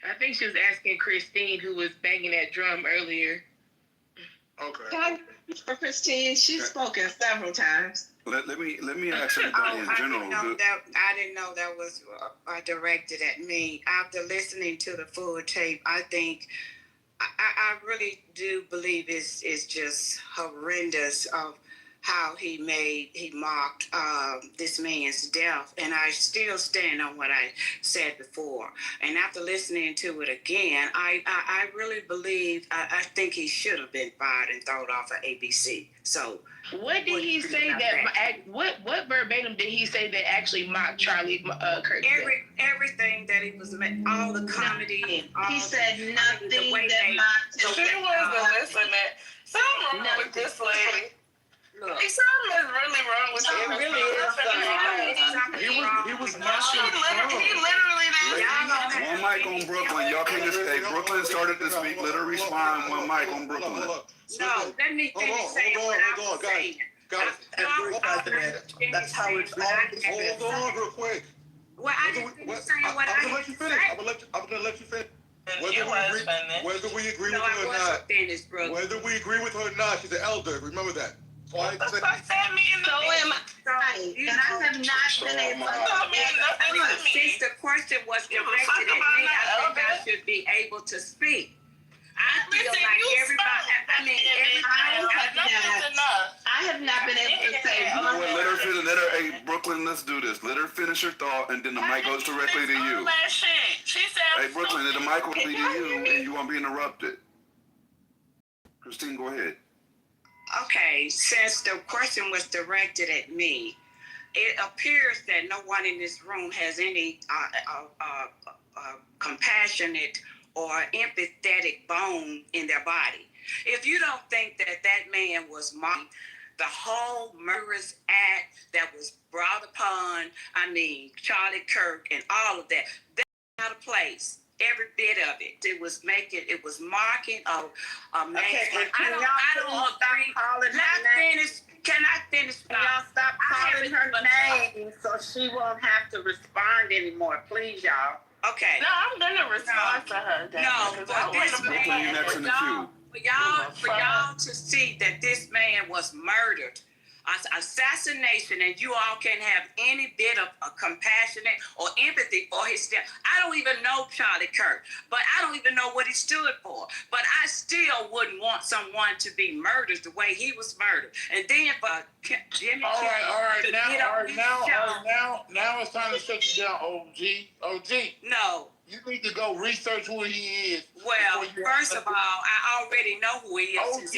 I think she was asking Christine, who was banging that drum earlier. Okay. For Christine, she's spoken several times. Let me ask everybody in general. I didn't know that was directed at me. After listening to the full tape, I think I really do believe it's just horrendous of how he mocked this man's death, and I still stand on what I said before. And after listening to it again, I really believe I think he should have been fired and thrown off of ABC. So what did he say that? What verbatim did he say that actually mocked Charlie Kirk? Everything that he was, all the comedy. He said nothing that mocked him. She wasn't listening. Something wrong with this lady. Look. Something is really wrong with him. It really is something wrong. He was mashing He literally One mic on Brooklyn. Y'all can just say Brooklyn started to speak. Let her respond. One mic on Brooklyn. No, let me finish saying what I was saying. That's how it's going. Hold on real quick. Well, I didn't finish saying what I I'm gonna let you finish. Whether we agree with her or not, whether we agree with her or not, she's an elder. Remember that. What the fuck that mean to me? And I have not been able to. Since the question was directed at me, I think I should be able to speak. I feel like everybody. I have not been able to say. Let her finish. Hey, Brooklyn, let's do this. Let her finish her thought, and then the mic goes directly to you. Hey, Brooklyn, the mic will be to you, and you won't be interrupted. Christine, go ahead. Okay, since the question was directed at me, it appears that no one in this room has any compassionate or empathetic bone in their body. If you don't think that that man was mocked, the whole murderous act that was brought upon, Charlie Kirk and all of that, that's out of place. Every bit of it. It was mocking a man. Okay, I don't agree. Can I finish? Can y'all stop calling her name so she won't have to respond anymore, please, y'all. Okay. No, I'm gonna respond to her. For y'all to see that this man was murdered, assassination, and you all can have any bit of compassionate or empathy for his death. I don't even know Charlie Kirk, but I don't even know what he stood for. But I still wouldn't want someone to be murdered the way he was murdered. And then for Jimmy. All right. Now it's time to shut you down, OG. No. You need to go research who he is. Well, first of all, I already know who he is.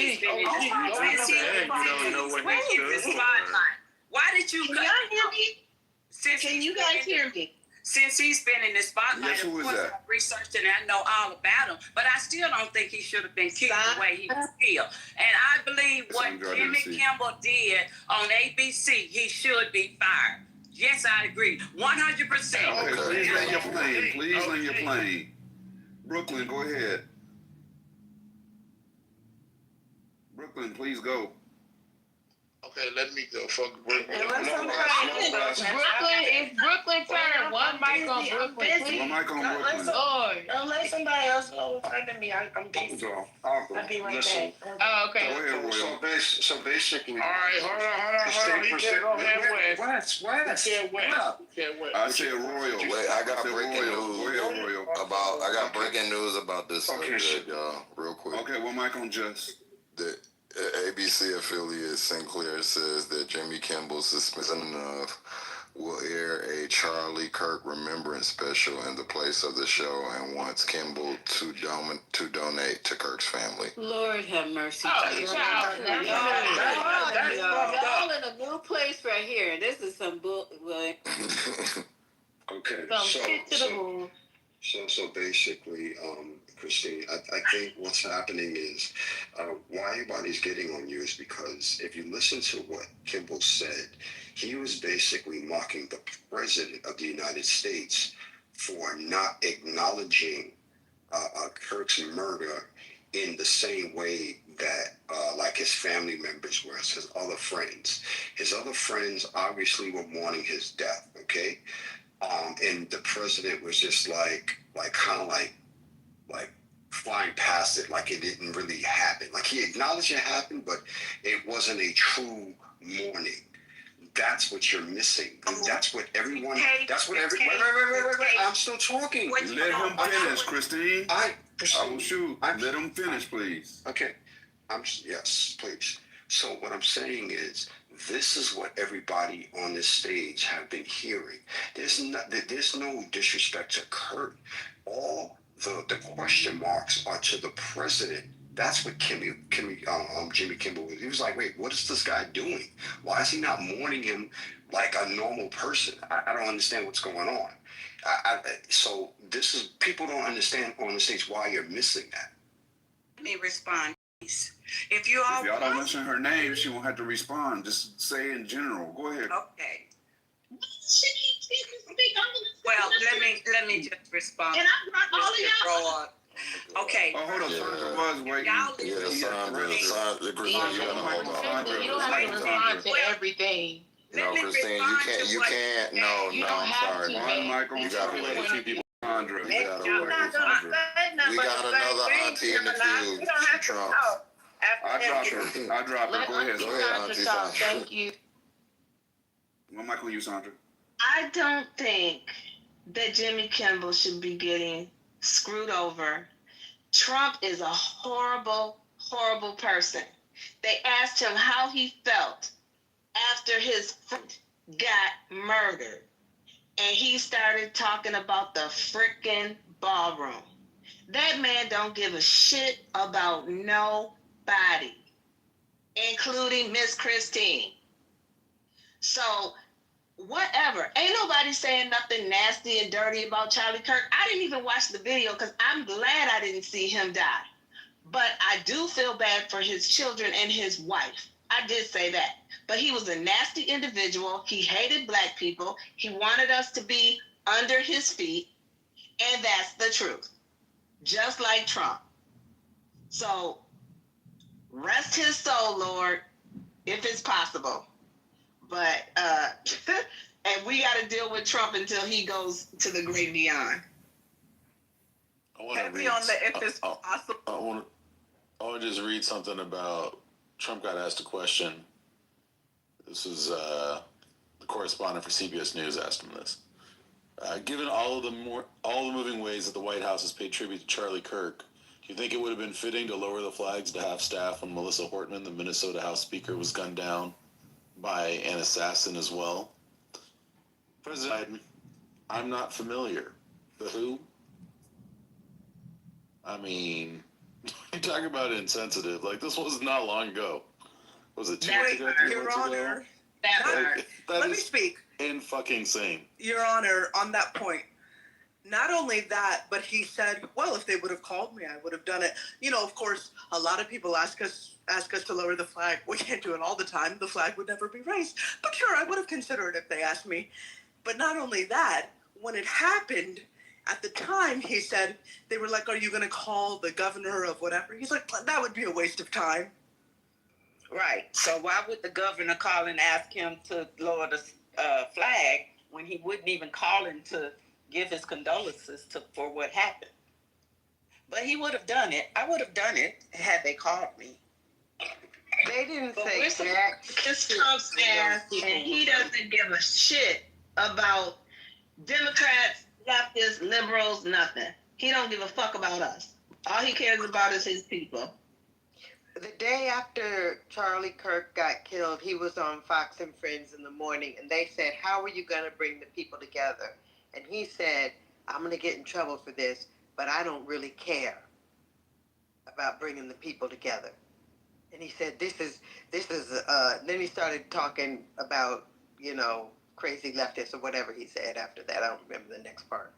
Why did you? Can y'all hear me? Can you guys hear me? Since he's been in the spotlight, yes, of course I researched it and I know all about him. But I still don't think he should have been killed the way he was killed. And I believe what Jimmy Kimmel did on ABC, he should be fired. Yes, I agree. 100%. Okay, please land your plane. Brooklyn, go ahead. Brooklyn, please go. Okay, let me go. Fuck Brooklyn. Brooklyn, it's Brooklyn turn. One mic on Brooklyn, please. One mic on Brooklyn. Lord. Don't let somebody else go in front of me. I'm busy. I'll be right back. Oh, okay. Go ahead, Royal. So basically. All right, hold on. He can't go halfway. What? Can't wait. Can't wait. I said Royal. Wait, I got breaking Royal. news Go ahead, Royal. I got breaking news about this subject, y'all, real quick. Okay, one mic on Just. The ABC affiliate Sinclair says that Jimmy Kimball's suspension of will air a Charlie Kirk remembrance special in the place of the show and wants Kimball to donate to Kirk's family. Lord have mercy. Y'all in a new place right here. This is some bull. Okay. So basically, Christine, I think what's happening is why everybody's getting on you is because if you listen to what Kimball said, he was basically mocking the president of the United States for not acknowledging Kirk's murder in the same way that like his family members were, his other friends. His other friends obviously were mourning his death, okay? And the president was just like flying past it, like it didn't really happen. Like he acknowledged it happened, but it wasn't a true mourning. That's what you're missing. And that's what everyone. That's what every. Wait. I'm still talking. Let him finish, Christine. I will shoot. Let him finish, please. Okay. Yes, please. So what I'm saying is, this is what everybody on this stage have been hearing. There's no disrespect to Kurt. All the question marks are to the president. That's what Jimmy Kimball was. He was like, wait, what is this guy doing? Why is he not mourning him like a normal person? I don't understand what's going on. So this is, people don't understand on the stage why you're missing that. Let me respond. If y'all don't mention her name, she won't have to respond. Just say in general. Go ahead. Okay. Well, let me just respond. And I brought all of y'all. Okay. Oh, hold on. Sandra was waiting. Sandra, you don't have to respond to everything. No, Christine, you can't. No, I'm sorry. One mic on you gotta wait a few people. Sandra. We got another auntie in the queue. She trumps. I dropped her. Go ahead. Go ahead, Auntie Sandra. Thank you. One mic on you, Sandra. I don't think that Jimmy Kimball should be getting screwed over. Trump is a horrible, horrible person. They asked him how he felt after his friend got murdered. And he started talking about the frickin' ballroom. That man don't give a shit about nobody, including Miss Christine. So, whatever. Ain't nobody saying nothing nasty and dirty about Charlie Kirk. I didn't even watch the video because I'm glad I didn't see him die. But I do feel bad for his children and his wife. I did say that. But he was a nasty individual. He hated black people. He wanted us to be under his feet. And that's the truth. Just like Trump. So, rest his soul, Lord, if it's possible. But, and we got to deal with Trump until he goes to the great beyond. I want to just read something about Trump got asked a question. This is the correspondent for CBS News asked him this. Given all the moving ways that the White House has paid tribute to Charlie Kirk, do you think it would have been fitting to lower the flags to half staff when Melissa Hortman, the Minnesota House Speaker, was gunned down by an assassin as well? President Biden, I'm not familiar. The who? I mean, you talk about insensitive. Like, this was not long ago. Was it 2 months ago? 3 Your months Honor, ago? let me speak. Insane. Your Honor, on that point, not only that, but he said, well, if they would have called me, I would have done it. You know, of course, a lot of people ask us to lower the flag. We can't do it all the time. The flag would never be raised. But sure, I would have considered it if they asked me. But not only that, when it happened, At the time, he said, they were like, are you going to call the governor of whatever? He's like, that would be a waste of time. Right. So why would the governor call and ask him to lower the flag when he wouldn't even call him to give his condolences for what happened? But he would have done it. I would have done it had they called me. They didn't say jack. This Trump's ass, and he doesn't give a shit about Democrats, leftists, liberals, nothing. He don't give a fuck about us. All he cares about is his people. The day after Charlie Kirk got killed, he was on Fox and Friends in the morning, and they said, how are you going to bring the people together? And he said, I'm going to get in trouble for this, but I don't really care about bringing the people together. And he said, this is, then he started talking about, crazy leftists or whatever he said after that. I don't remember the next part.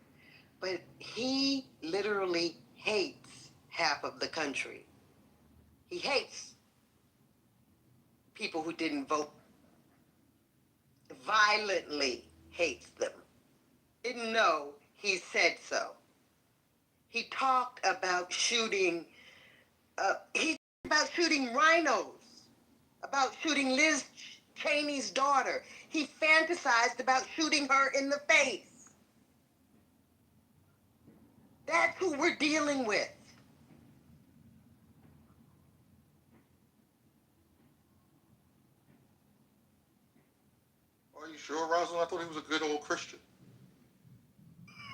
But he literally hates half of the country. He hates people who didn't vote. Violently hates them. Didn't know he said so. He talked about shooting rhinos, about shooting Liz Cheney's daughter. He fantasized about shooting her in the face. That's who we're dealing with. Are you sure, Rosalind? I thought he was a good old Christian.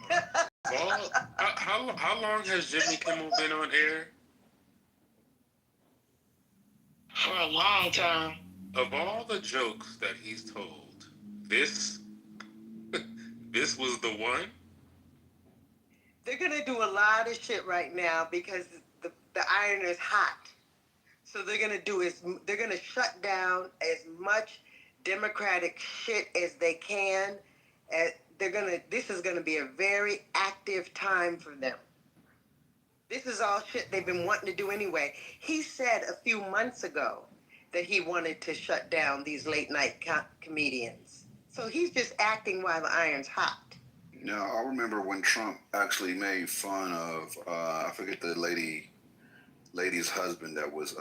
Well, how long has Jimmy Kimmel been on air? For a long time. Of all the jokes that he's told, this was the one? They're going to do a lot of shit right now because the iron is hot. So they're going to shut down as much Democratic shit as they can. This is going to be a very active time for them. This is all shit they've been wanting to do anyway. He said a few months ago that he wanted to shut down these late night comedians. So he's just acting while the iron's hot. Now, I remember when Trump actually made fun of, I forget the lady's husband that was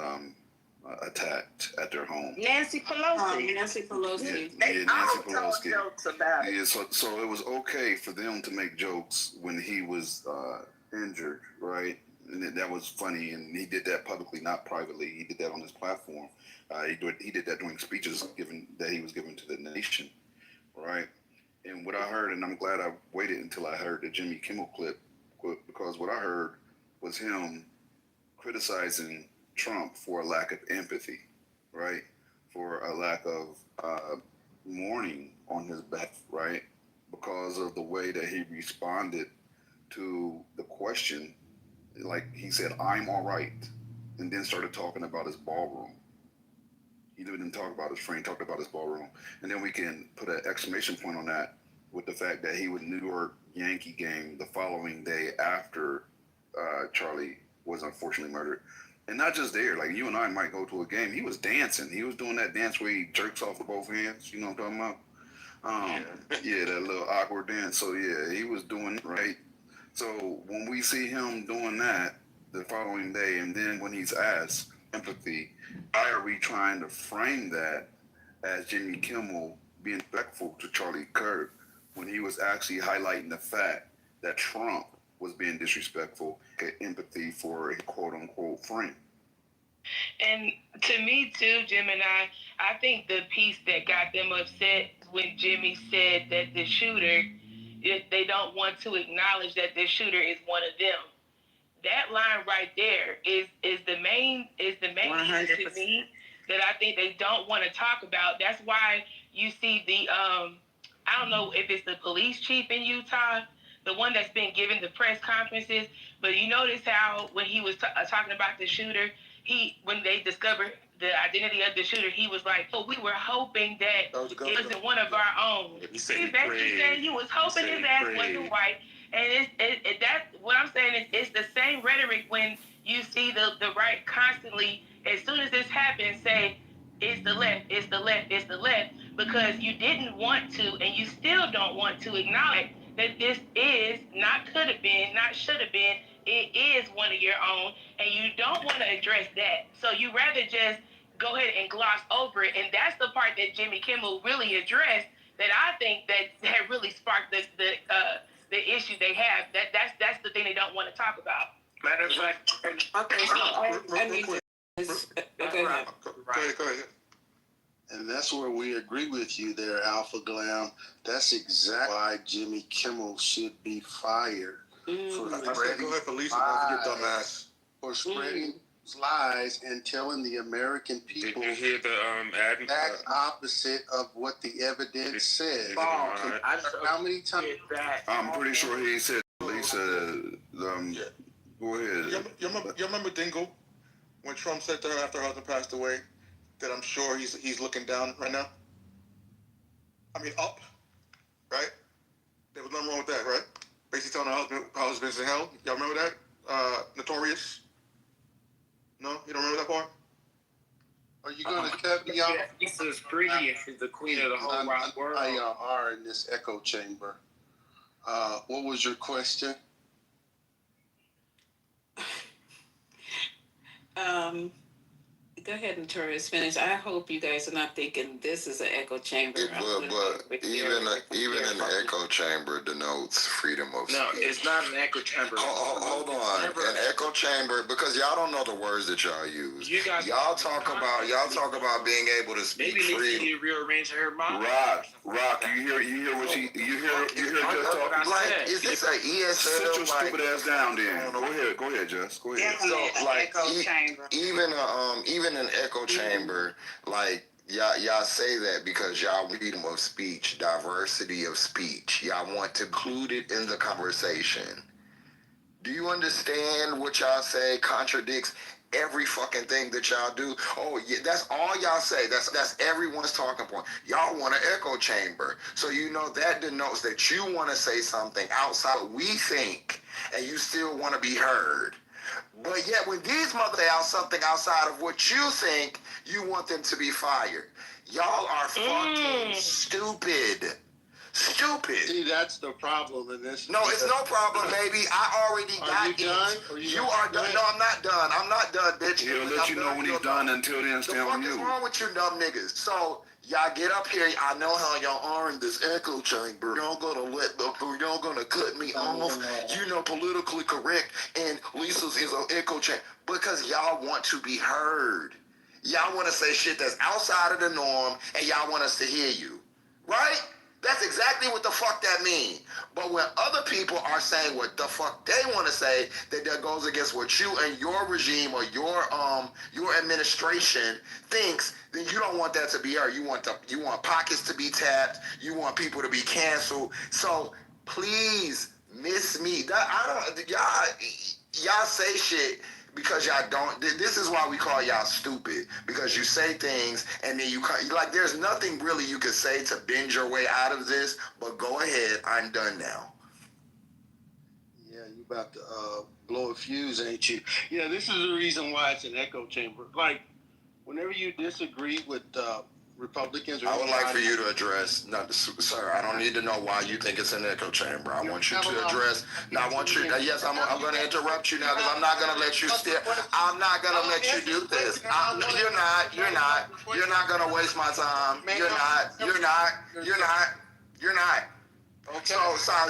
attacked at their home. Nancy Pelosi. Nancy Pelosi. They all told jokes about it. Yeah, so it was okay for them to make jokes when he was injured, right? And that was funny, and he did that publicly, not privately. He did that on his platform. He did that during speeches that he was giving to the nation, right? And what I heard, and I'm glad I waited until I heard the Jimmy Kimmel clip, because what I heard was him criticizing Trump for a lack of empathy, right? For a lack of mourning on his behalf, right? Because of the way that he responded to the question. Like he said, I'm all right, and then started talking about his ballroom. He didn't talk about his friend, talked about his ballroom. And then we can put an exclamation point on that with the fact that he was New York Yankee game the following day after Charlie was unfortunately murdered. And not just there, like you and I might go to a game. He was dancing. He was doing that dance where he jerks off with both hands. You know what I'm talking about? Yeah, that little awkward dance. So yeah, he was doing it, right? So when we see him doing that the following day, and then when he's asked empathy, why are we trying to frame that as Jimmy Kimmel being respectful to Charlie Kirk when he was actually highlighting the fact that Trump was being disrespectful, get empathy for a quote-unquote friend? And to me too, Jim and I think the piece that got them upset when Jimmy said that the shooter, they don't want to acknowledge that the shooter is one of them. That line right there is the main piece to me that I think they don't want to talk about. That's why you see the I don't know if it's the police chief in Utah, the one that's been giving the press conferences, but you notice how when he was talking about the shooter, when they discovered the identity of the shooter, he was like, "Oh, we were hoping that it wasn't one of our own." He said he was hoping his ass wasn't white. And that what I'm saying is it's the same rhetoric when you see the right constantly, as soon as this happens, say it's the left, it's the left, it's the left, because you didn't want to and you still don't want to acknowledge that this is not could have been, not should have been. It is one of your own, and you don't want to address that. So you rather just go ahead and gloss over it, and that's the part that Jimmy Kimmel really addressed. That I think that really sparked the issue they have. That's the thing they don't want to talk about. Matter of fact, Okay, so I need to. Go ahead. Go ahead. And that's where we agree with you there, Alpha Glam. That's exactly why Jimmy Kimmel should be fired for spreading lies, for spreading lies and telling the American people Did you hear the ad? exact opposite of what the evidence says. How many times? I'm pretty sure he said Lisa. Go ahead. You remember Dingle when Trump said to her after her husband passed away that I'm sure he's looking down right now? I mean, up, right? There was nothing wrong with that, right? Basically telling her husband's in hell. Y'all remember that? Notorious? No? You don't remember that part? Are you going to cut me off? Lisa's pretty. She's the queen of the whole wide world. I are in this echo chamber. What was your question? Go ahead, Notorious, finish. I hope you guys are not thinking this is an echo chamber. But even an echo chamber denotes freedom of speech. No, it's not an echo chamber. Hold on, an echo chamber, because y'all don't know the words that y'all use. Y'all talk about being able to speak freely. Maybe need to rearrange her mind. Rock. You hear what you hear just talking. Like, is this an ESL? Sit your stupid ass down, then. Go ahead, Jess. Go ahead. So, like, even an echo chamber, like, y'all say that because y'all freedom of speech, diversity of speech. Y'all want to include it in the conversation. Do you understand what y'all say contradicts every fucking thing that y'all do? Oh yeah, that's all y'all say. That's everyone's talking point. Y'all want an echo chamber. So you know that denotes that you want to say something outside what we think, and you still want to be heard. But yet when these mothers say something outside of what you think, you want them to be fired. Y'all are fucking stupid. See, that's the problem in this. No, it's no problem, baby. I already got it. You are done. No, I'm not done. I'm not done, bitch. He'll let you know when he's done. Until then, stay on mute. What's wrong with you dumb niggas? So y'all get up here. I know how y'all are in this echo chamber. Y'all gonna cut me off. You know, politically correct. And Lisa's is an echo chamber because y'all want to be heard. Y'all want to say shit that's outside of the norm, and y'all want us to hear you, right? That's exactly what the fuck that means. But when other people are saying what the fuck they want to say, that goes against what you and your regime or your administration thinks, then you don't want that to be heard. You want pockets to be tapped. You want people to be canceled. So please miss me. Y'all say shit because y'all don't. This is why we call y'all stupid, because you say things and then like there's nothing really you can say to bend your way out of this, but go ahead, I'm done now. Yeah, you about to blow a fuse, ain't you? Yeah, this is the reason why it's an echo chamber. Like, whenever you disagree with Republicans, I would like for you to address, sir, I don't need to know why you think it's an echo chamber. I want you to address, yes, I'm going to interrupt you now because I'm not going to let you I'm not going to let you do this. You're not going to waste my time. You're not. Okay.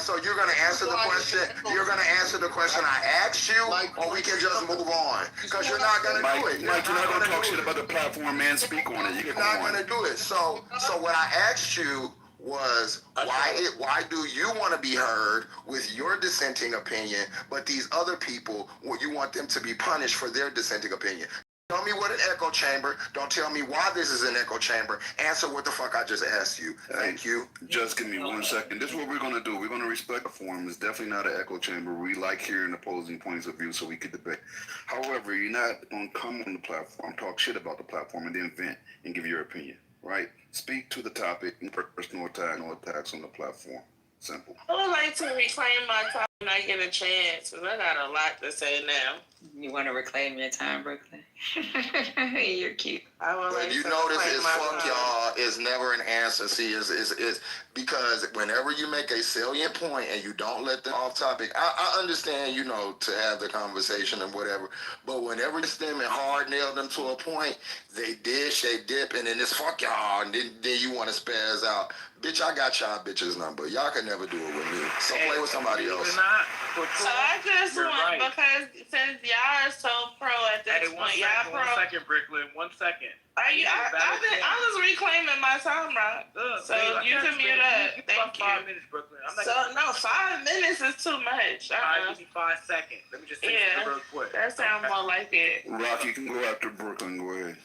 So you're going to answer the question. You're going to answer the question I asked you, or we can just move on. Because you're not going to do it. Mike, you're not going to talk shit about the platform, man. Speak on it. You're not going to do it. So what I asked you was why do you want to be heard with your dissenting opinion, but these other people, you want them to be punished for their dissenting opinion? Tell me what an echo chamber. Don't tell me why this is an echo chamber. Answer what the fuck I just asked you. Thank you. Just give me 1 second. This is what we're going to do. We're going to respect the forum. It's definitely not an echo chamber. We like hearing opposing points of view so we can debate. However, you're not going to come on the platform, talk shit about the platform, and then vent and give your opinion, right? Speak to the topic, personal attack, no attacks on the platform. Simple. I would like to reclaim my topic. When I get a chance, because I got a lot to say now. You want to reclaim your time, Brooklyn? You're cute. I will But you notice is fuck y'all is never an answer. See, is because whenever you make a salient point and you don't let them off topic, I understand, you know, to have the conversation and whatever. But whenever you stem and hard nail them to a point, they dish, they dip, and then it's fuck y'all, and then you want to spaz out. Bitch, I got y'all bitches number. Y'all can never do it with me. So play with somebody else. So I just want, because since y'all are so pro at this point, y'all pro. 1 second, Brooklyn. 1 second. I was reclaiming my time, right? So you can mute up. Thank you. 5 minutes, Brooklyn. So no, 5 minutes is too much. Give me 5 seconds. Let me just say something real quick. That sounds more like it. Rock, you can go after Brooklyn. Go ahead.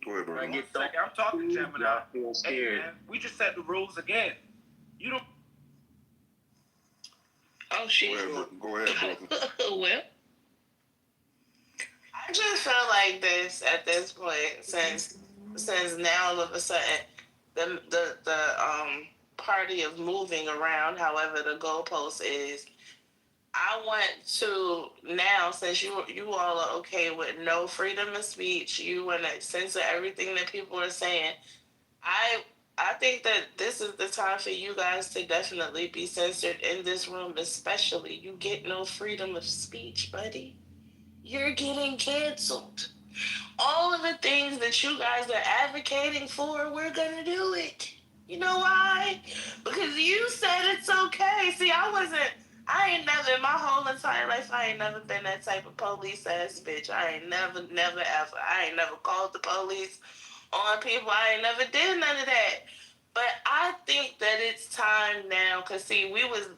Go ahead, Brooklyn. I'm talking to Gemini. Hey, man, we just set the rules again. You don't. Oh shit. Go ahead, Brooklyn. Well, I just feel like this at this point, since now all of a sudden the party of moving around, however the goalpost is, I want to now, since you all are okay with no freedom of speech, you want to censor everything that people are saying. I think that this is the time for you guys to definitely be censored in this room, especially. You get no freedom of speech, buddy. You're getting canceled. All of the things that you guys are advocating for, we're going to do it. You know why? Because you said it's okay. See, I ain't never, in my whole entire life, I ain't never been that type of police ass bitch. I ain't never, ever. I ain't never called the police on people. I ain't never did none of that. But I think that it's time now, because see,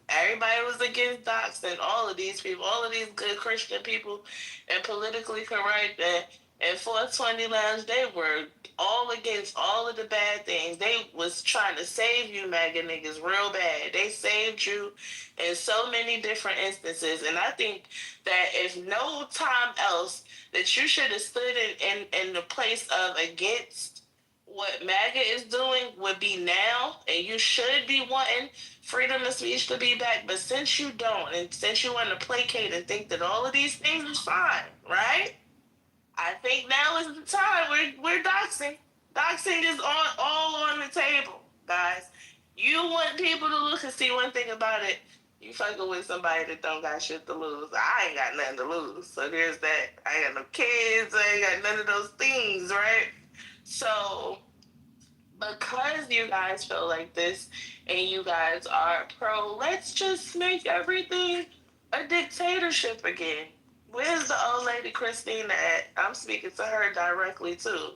everybody was against doxing, all of these people, all of these good Christian people and politically correct and 420 Lounge, they were all against all of the bad things. They was trying to save you, MAGA niggas, real bad. They saved you in so many different instances. And I think that if no time else, that you should have stood in the place of against what MAGA is doing would be now, and you should be wanting freedom of speech to be back. But since you don't, and since you want to placate and think that all of these things is fine, right? I think now is the time. We're doxing. Doxing is all on the table, guys. You want people to look and see one thing about it. You fucking with somebody that don't got shit to lose. I ain't got nothing to lose. So there's that. I ain't got no kids. I ain't got none of those things, right? So, because you guys feel like this and you guys are pro, let's just make everything a dictatorship again. Where's the old lady Christina at? I'm speaking to her directly too.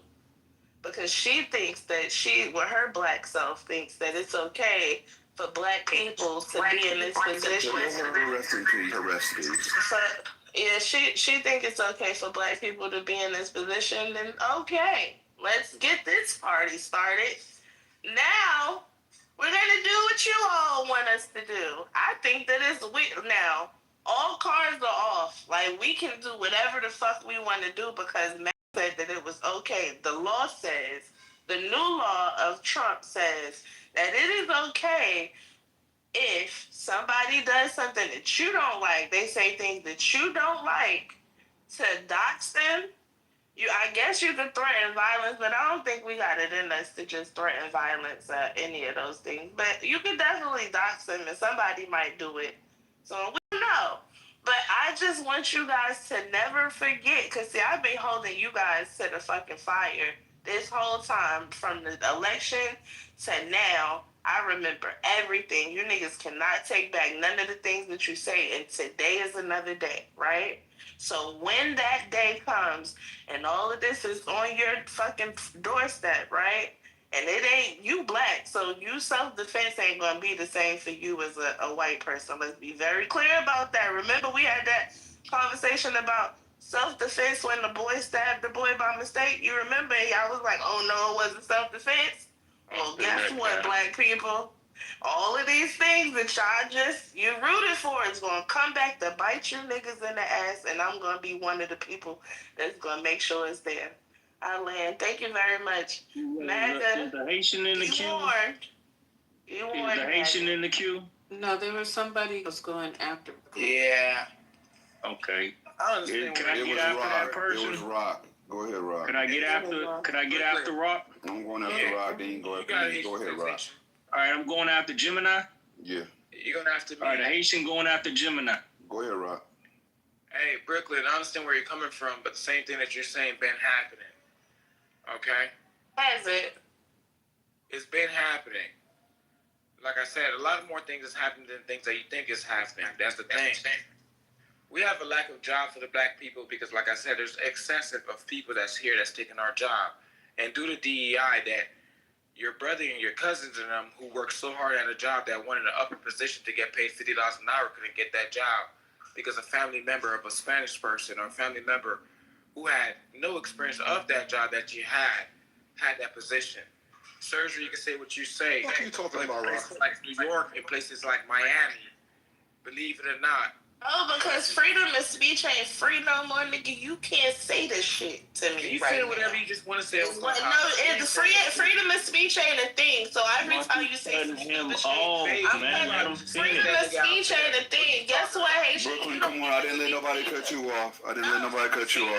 Because she thinks that with her black self, thinks that it's okay for black people to be in this position. So, yeah, she think it's okay for black people to be in this position, then okay. Let's get this party started. Now, we're going to do what you all want us to do. I think that now, all cards are off. Like, we can do whatever the fuck we want to do because Matt said that it was okay. The law says, the new law of Trump says that it is okay if somebody does something that you don't like, they say things that you don't like, to dox them. I guess you could threaten violence, but I don't think we got it in us to just threaten violence at any of those things. But you could definitely dox them, and somebody might do it. So we don't know. But I just want you guys to never forget, because see, I've been holding you guys to the fucking fire this whole time, from the election to now. I remember everything. You niggas cannot take back none of the things that you say, and today is another day, right? So when that day comes and all of this is on your fucking doorstep, right? And it ain't, you black, so you self-defense ain't gonna be the same for you as a white person. Let's be very clear about that. Remember we had that conversation about self-defense when the boy stabbed the boy by mistake? You remember? Y'all was like, oh no, it wasn't self-defense? Well, guess what, black people? All of these things that y'all you rooted for is going to come back to bite you niggas in the ass, and I'm going to be one of the people that's going to make sure it's there. I land. Thank you very much. MAGA, the Haitian in the queue? You warned. The Haitian in the queue? No, there was somebody who was going after. Yeah. Okay. I understand. Can I get after that person? It was Rock. Go ahead, Rock. Can I get after Rock? I'm going after Rock. Then you go ahead, Rock. All right, I'm going after Gemini. Yeah. You're gonna have to be. All right, the Haitian going after Gemini. Go ahead, Rock. Hey, Brooklyn, I understand where you're coming from, but the same thing that you're saying been happening. Okay? Has it? It's been happening. Like I said, a lot more things has happened than things that you think is happening. That's the thing. We have a lack of job for the black people because, like I said, there's excessive of people that's here that's taking our job. And due to DEI, that your brother and your cousins and them who worked so hard at a job that wanted an upper position to get paid $50 an hour couldn't get that job because a family member of a Spanish person or a family member who had no experience of that job that you had that position. Surgery, you can say what you say. What are you talking about, Rock? Places like New York and places like Miami, believe it or not. Oh, because freedom of speech ain't free no more, nigga. You can't say this shit to me. You say whatever you just want to say. Freedom of speech ain't a thing. So every time you say freedom of speech ain't a thing. Guess what, Haitian? Brooklyn, come on. I didn't let nobody cut you off. Freedom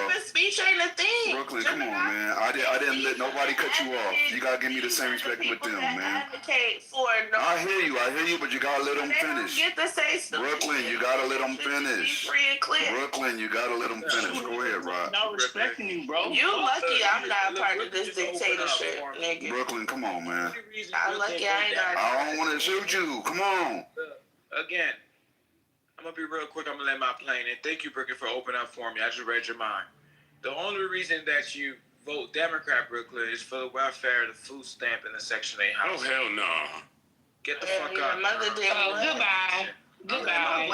of speech ain't a thing. Brooklyn, come on, man. I didn't let nobody cut you off. You gotta give me the same respect with them, man. Advocate for no. I hear you, but you gotta let them finish. Get to say stuff. Brooklyn, you gotta let them finish. Free and clear. Brooklyn, you gotta let them finish. Go ahead, Rock. Not respecting you, bro. You lucky I'm not part of this dictatorship, nigga. Brooklyn, come on, man. I'm lucky I ain't not. I don't want to shoot you. Come on. Again, I'm gonna be real quick. I'm gonna land my plane. And thank you, Brooklyn, for opening up for me. I just read your mind. The only reason that you vote Democrat, Brooklyn, is for the welfare, the food stamp, and the Section 8 house. Oh, hell no. Get the fuck out. Goodbye. Goodbye.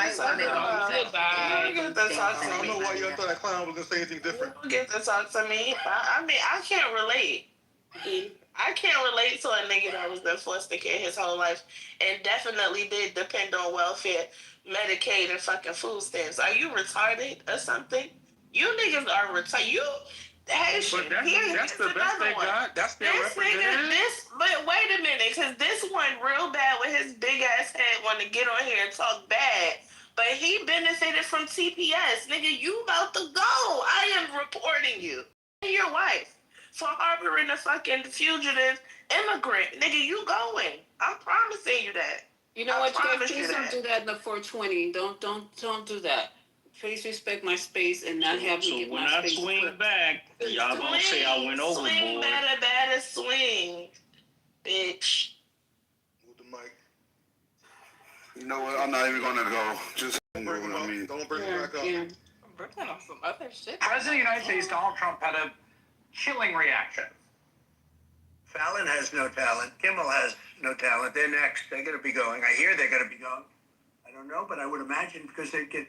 You get to talk to I don't me. know why you thought that clown was gonna say anything different. You get to talk to me. I mean, I can't relate. I can't relate to a nigga that was in foster care his whole life and definitely did depend on welfare, Medicaid, and fucking food stamps. Are you retarded or something? You niggas are retarded. You. But that's the best they got. That's their representative. But wait a minute, because this one real bad with his big ass head want to get on here and talk bad. But he benefited from TPS. Nigga, you about to go. I am reporting you and your wife for harboring a fucking fugitive immigrant. Nigga, you going. I'm promising you that. You know what, Jeff? Please don't do that in the 420. Don't do that. Please respect my space and not have me get my space. So when I swing back, y'all gonna say I went overboard. Swing, better swing, bitch. With the mic. You know what? I'm not even gonna go. Just Don't bring him back up. Yeah. Brooklyn on some other shit. President of the United States Donald Trump had a chilling reaction. Fallon has no talent. Kimmel has no talent. They're next. They're going to be going. I hear they're going to be going. I don't know, but I would imagine because they get,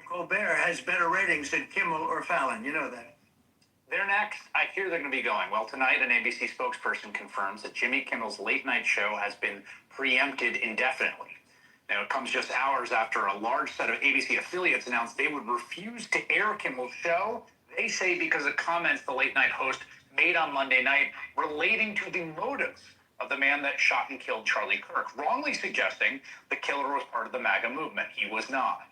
Colbert has better ratings than Kimmel or Fallon. You know that. They're next. I hear they're going to be going. Well, tonight, an ABC spokesperson confirms that Jimmy Kimmel's late night show has been preempted indefinitely. Now, it comes just hours after a large set of ABC affiliates announced they would refuse to air Kimmel's show. They say because of comments the late night host made on Monday night relating to the motives of the man that shot and killed Charlie Kirk, wrongly suggesting the killer was part of the MAGA movement. He was not.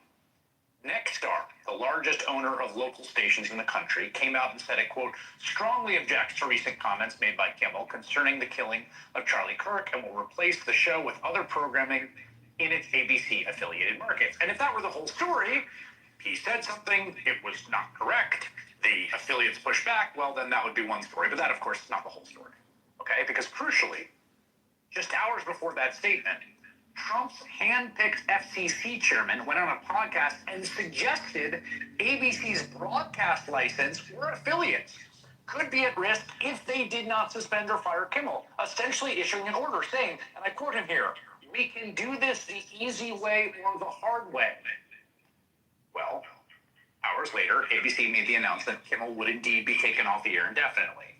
Nexstar, the largest owner of local stations in the country, came out and said it, quote, strongly objects to recent comments made by Kimmel concerning the killing of Charlie Kirk and will replace the show with other programming in its ABC-affiliated markets. And if that were the whole story, he said something, it was not correct, the affiliates pushed back, well, then that would be one story. But that, of course, is not the whole story. Okay? Because crucially, just hours before that statement, Trump's hand-picked FCC chairman went on a podcast and suggested ABC's broadcast license or affiliates could be at risk if they did not suspend or fire Kimmel, essentially issuing an order saying, and I quote him here, we can do this the easy way or the hard way. Well, hours later, ABC made the announcement Kimmel would indeed be taken off the air indefinitely.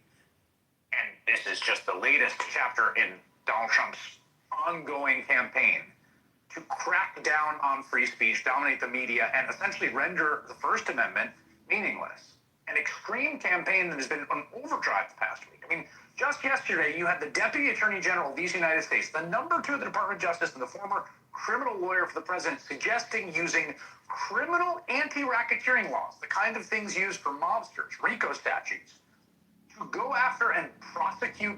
And this is just the latest chapter in Donald Trump's ongoing campaign to crack down on free speech, dominate the media, and essentially render the First Amendment meaningless. An extreme campaign that has been on overdrive the past week. I mean, just yesterday, you had the Deputy Attorney General of these United States, the number 2 of the Department of Justice and the former criminal lawyer for the president, suggesting using criminal anti-racketeering laws, the kind of things used for mobsters, RICO statutes, to go after and prosecute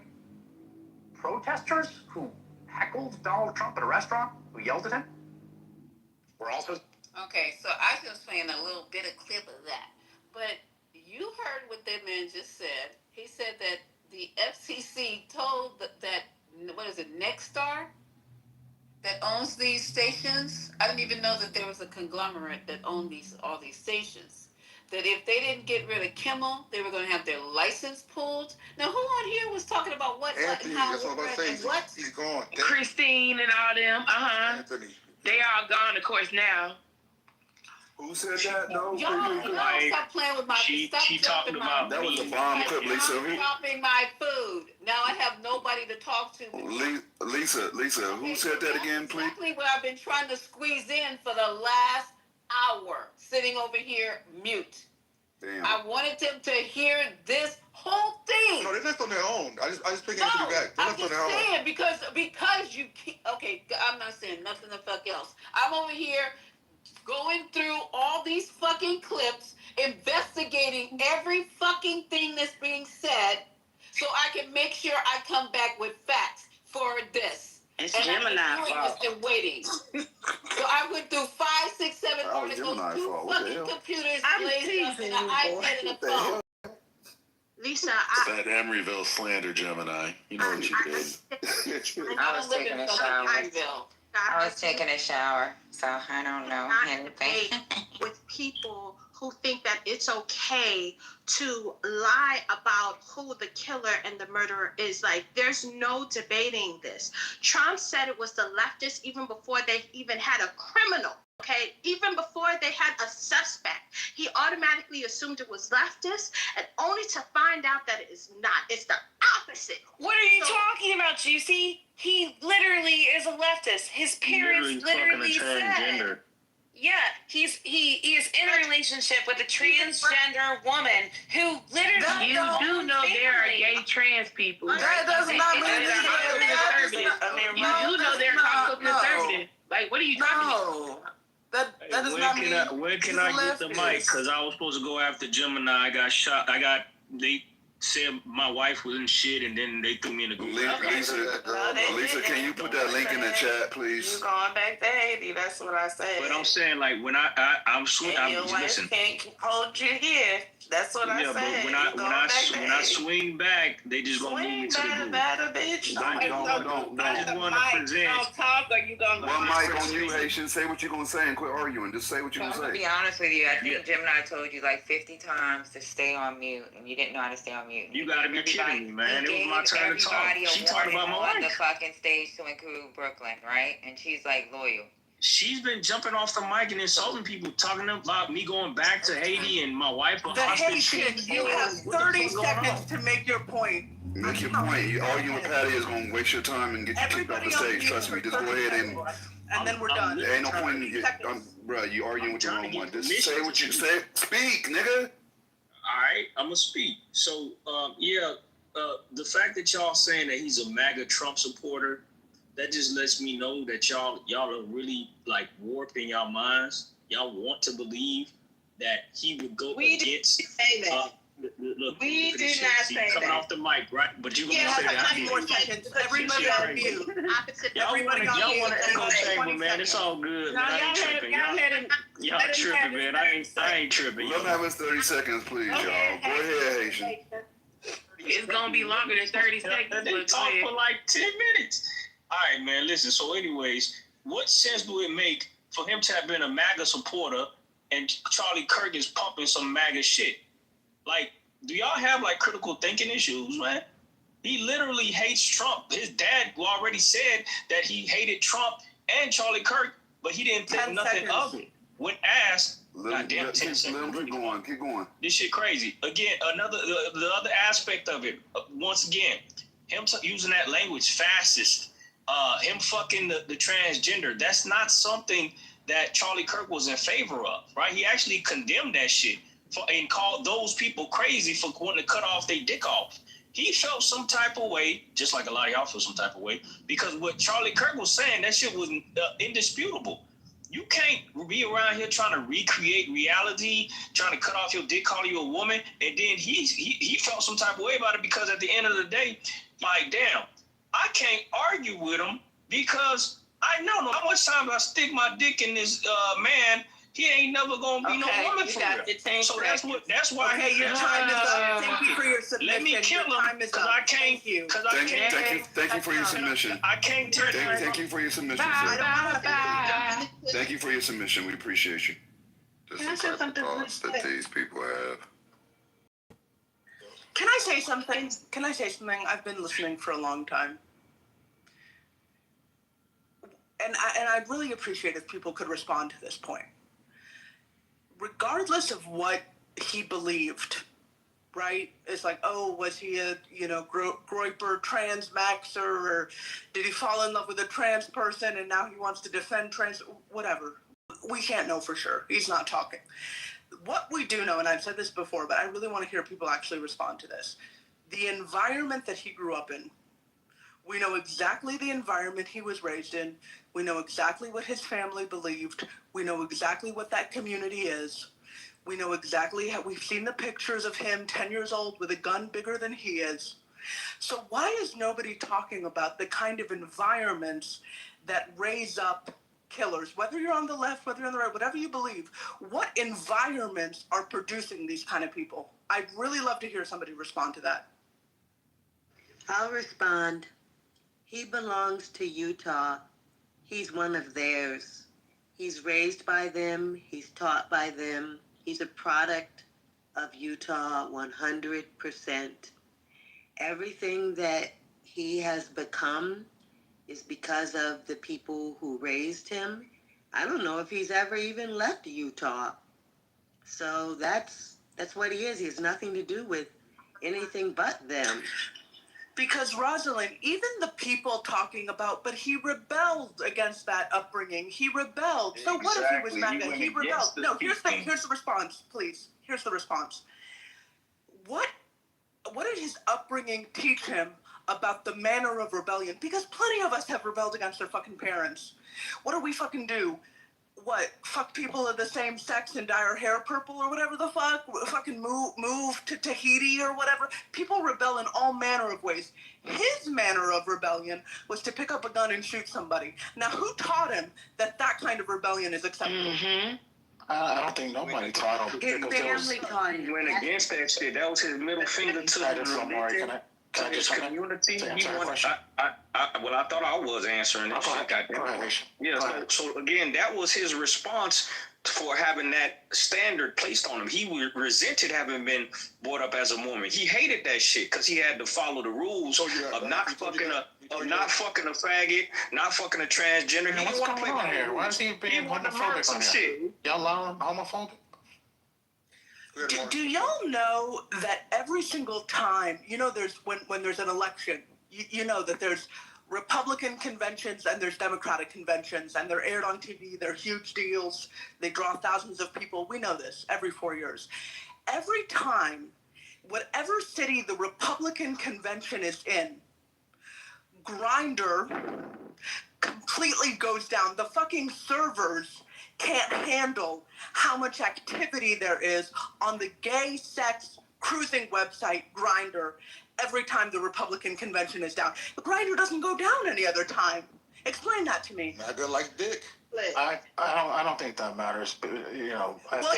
protesters who heckled Donald Trump at a restaurant, who yelled at him. We're also... Okay, so I was just playing a little bit of clip of that. But you heard what that man just said. He said that the FCC told that what is it, Nexstar, that owns these stations? I didn't even know that there was a conglomerate that owned all these stations. That if they didn't get rid of Kimmel, they were going to have their license pulled. Now, who on here was talking about what? Anthony, how, that's all I'm saying. what? He's gone. Christine and all them. Anthony. They all gone, of course, now. Who said that? No, Y'all stop playing with my. She talking about that was me. a bomb clip, Lisa. Stop dropping my food. Now I have nobody to talk to. Lisa, who said that again, please? Exactly what I've been trying to squeeze in for the last hour, sitting over here mute. Damn. I wanted them to hear this whole thing. No, they're left on their own. I just pick Anthony back. They're I'm left on just their own. saying because you keep, okay, I'm not saying nothing the fuck else. I'm over here going through all these fucking clips, investigating every fucking thing that's being said, so I can make sure I come back with facts for this. It's and Gemini I've been doing fault. this and waiting. So I went through 5, 6, 7 articles, Gemini 2 fault. What the fucking hell? computers, I'm blazed up, and an iPad and a phone. Lisa, That Emeryville slander, Gemini. You know what you did. I was taking a shower. I was taking a shower, so I don't know anything. With people who think that it's okay to lie about who the killer and the murderer is. Like, there's no debating this. Trump said it was the leftists even before they even had a criminal. Okay, even before they had a suspect, he automatically assumed it was leftist, and only to find out that it is not. It's the opposite. What are you talking about, Juicy? He literally is a leftist. His parents literally said. Yeah, he is in a relationship with a transgender woman who literally. You do know there are gay trans people. That does not mean You do know they're also conservative. Like, what are you talking about? That does not mean. When can I get the mic? Because I was supposed to go after Gemini. I got shot. They said my wife was in shit, and then they threw me in the group. Lisa, can you put that link in the chat, please? You going back to Haiti? That's what I said. But I'm saying, like, when I'm your wife can't hold you here. That's what I said. Yeah, but when I swing back, they just gonna move me to the group. Bitch. Don't. I just want to present. Don't talk or you gonna. One mic on you, Haitian. Say what you're gonna say and quit arguing. Just say what you're I'm gonna gonna say. be honest with you. I think Gemini told you like 50 times to stay on mute, and you didn't know how to stay on mute. You gotta be kidding me, man. It was my turn to talk. She talked about my on the wife. fucking stage to include Brooklyn, right? And she's like loyal. She's been jumping off the mic and insulting people, talking about me going back to Haiti and my wife a hostage. You have 30 seconds to make your point. Make your point. You arguing with Patty is gonna waste your time and get you kicked off the stage. Trust me. Just go ahead and then we're done. There ain't no point in bro. You arguing with the wrong one. Just say what you say. Speak, nigga. All right, I'm gonna speak. So, the fact that y'all saying that he's a MAGA Trump supporter, that just lets me know that y'all are really like warping y'all minds. Y'all want to believe that he would go against. Say that. Look, We did not say coming that. off the mic, right? But you gonna Yeah, say that? 20 more seconds. Everybody on mute. Y'all want to echo chamber, man. It's all good. Man. I ain't tripping. Y'all tripping, man. I ain't tripping. Let him have his 30 seconds, please, y'all. Go ahead, Haitian. It's gonna be longer than 30 seconds. They talk for like 10 minutes. All right, man. Listen. So, anyways, what sense do it make for him to have been a MAGA supporter and Charlie Kirk is pumping some MAGA shit? Like, do y'all have like critical thinking issues, man? He literally hates Trump. His dad already said that he hated Trump and Charlie Kirk, but he didn't think nothing of it. When asked, goddamn 10 seconds. Keep going. This shit crazy. Again, the other aspect of it, once again, him using that language, fascist, him fucking the transgender, that's not something that Charlie Kirk was in favor of, right? He actually condemned that shit and called those people crazy for wanting to cut off their dick off. he felt some type of way, just like a lot of y'all feel some type of way, because what Charlie Kirk was saying, that shit was indisputable. You can't be around here trying to recreate reality, trying to cut off your dick, call you a woman, and then he felt some type of way about it because at the end of the day, like, damn, I can't argue with him because I know how much time I stick my dick in this man. He ain't never gonna be no woman for real. So that's why. Okay, your time is up. Thank you for your submission. Let me kill him because I can't. Thank you. Thank you for your submission. I can't turn. Thank you for your submission, sir. Thank you for your submission. We appreciate you. This is the type of thoughts that these people have. Can I say something? I've been listening for a long time. And I'd really appreciate if people could respond to this point. Regardless of what he believed, right? It's like, oh, was he a, groiper, trans maxer, or did he fall in love with a trans person and now he wants to defend trans, whatever. We can't know for sure. He's not talking. What we do know, and I've said this before, but I really want to hear people actually respond to this. The environment that he grew up in, we know exactly the environment he was raised in. We know exactly what his family believed. We know exactly what that community is. We know exactly how we've seen the pictures of him 10 years old with a gun bigger than he is. So why is nobody talking about the kind of environments that raise up killers, whether you're on the left, whether you're on the right, whatever you believe? What environments are producing these kind of people? I'd really love to hear somebody respond to that. I'll respond. He belongs to Utah. He's one of theirs. He's raised by them. He's taught by them. He's a product of Utah 100%. Everything that he has become is because of the people who raised him. I don't know if he's ever even left Utah. So that's what he is. He has nothing to do with anything but them. Because Rosalind, even the people talking about, but he rebelled against that upbringing. He rebelled. So what if he was MAGA? He rebelled. No, here's the response, please. Here's the response. What did his upbringing teach him about the manner of rebellion? Because plenty of us have rebelled against their fucking parents. What do we fucking do? What, fuck people of the same sex and dye our hair purple or whatever the fuck? Fucking move to Tahiti or whatever? People rebel in all manner of ways. His manner of rebellion was to pick up a gun and shoot somebody. Now, who taught him that kind of rebellion is acceptable? Mm-hmm. I don't think nobody taught him. His family taught him. He went against that shit. That was his middle finger to the community. I thought I was answering that shit. Yeah. So again, that was his response for having that standard placed on him. He resented having been brought up as a woman. He hated that shit because he had to follow the rules of not fucking a faggot, not fucking a transgender. Man, what's going on here? Why is he being homophobic on here? Y'all allowing homophobic? Do y'all know that every single time, there's when there's an election, you know that there's Republican conventions and there's Democratic conventions, and they're aired on TV. They're huge deals. They draw thousands of people. We know this every 4 years. Every time, whatever city the Republican convention is in, Grindr completely goes down. The fucking servers can't handle how much activity there is on the gay sex cruising website Grindr every time the Republican convention is down. The Grindr doesn't go down any other time. Explain that to me. Not good like dick. I don't think that matters. But,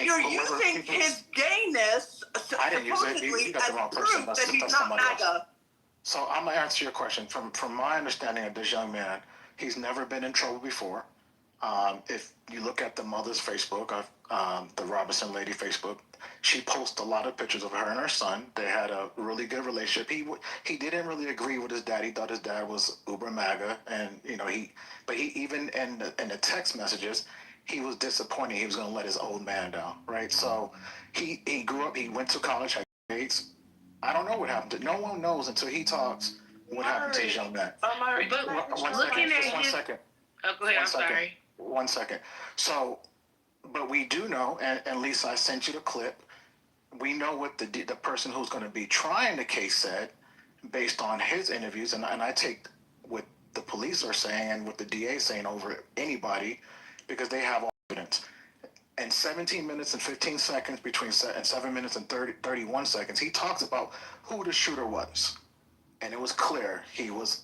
you're using his gayness supposedly as proof that he's not MAGA. So I'm gonna answer your question. From my understanding of this young man, he's never been in trouble before. If you look at the mother's Facebook, the Robinson lady Facebook, she posts a lot of pictures of her and her son. They had a really good relationship. He didn't really agree with his dad. He thought his dad was uber MAGA, and he even in the text messages, he was disappointed. He was going to let his old man down, right? So he grew up. He went to college, had grades. I don't know what happened. No one knows until he talks what happened to his young man. One second. Oh, go ahead. I'm sorry. 1 second. So, but we do know, and Lisa, I sent you the clip. We know what the person who's going to be trying the case said, based on his interviews, and I take what the police are saying and what the DA is saying over anybody, because they have all evidence. And 17 minutes and 15 seconds and 7 minutes and 31 seconds, he talks about who the shooter was. And it was clear he was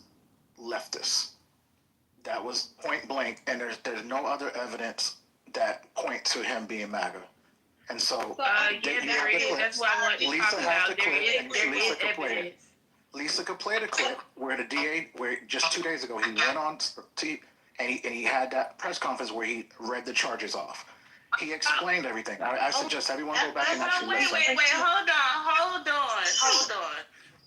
leftist. That was point blank, and there's no other evidence that point to him being MAGA. And so, there is. That's what I wanted to talk about. There is evidence. Lisa could play the clip where the DA, where just 2 days ago he went on and he had that press conference where he read the charges off. He explained everything. I suggest everyone go back and actually listen. Wait, hold on.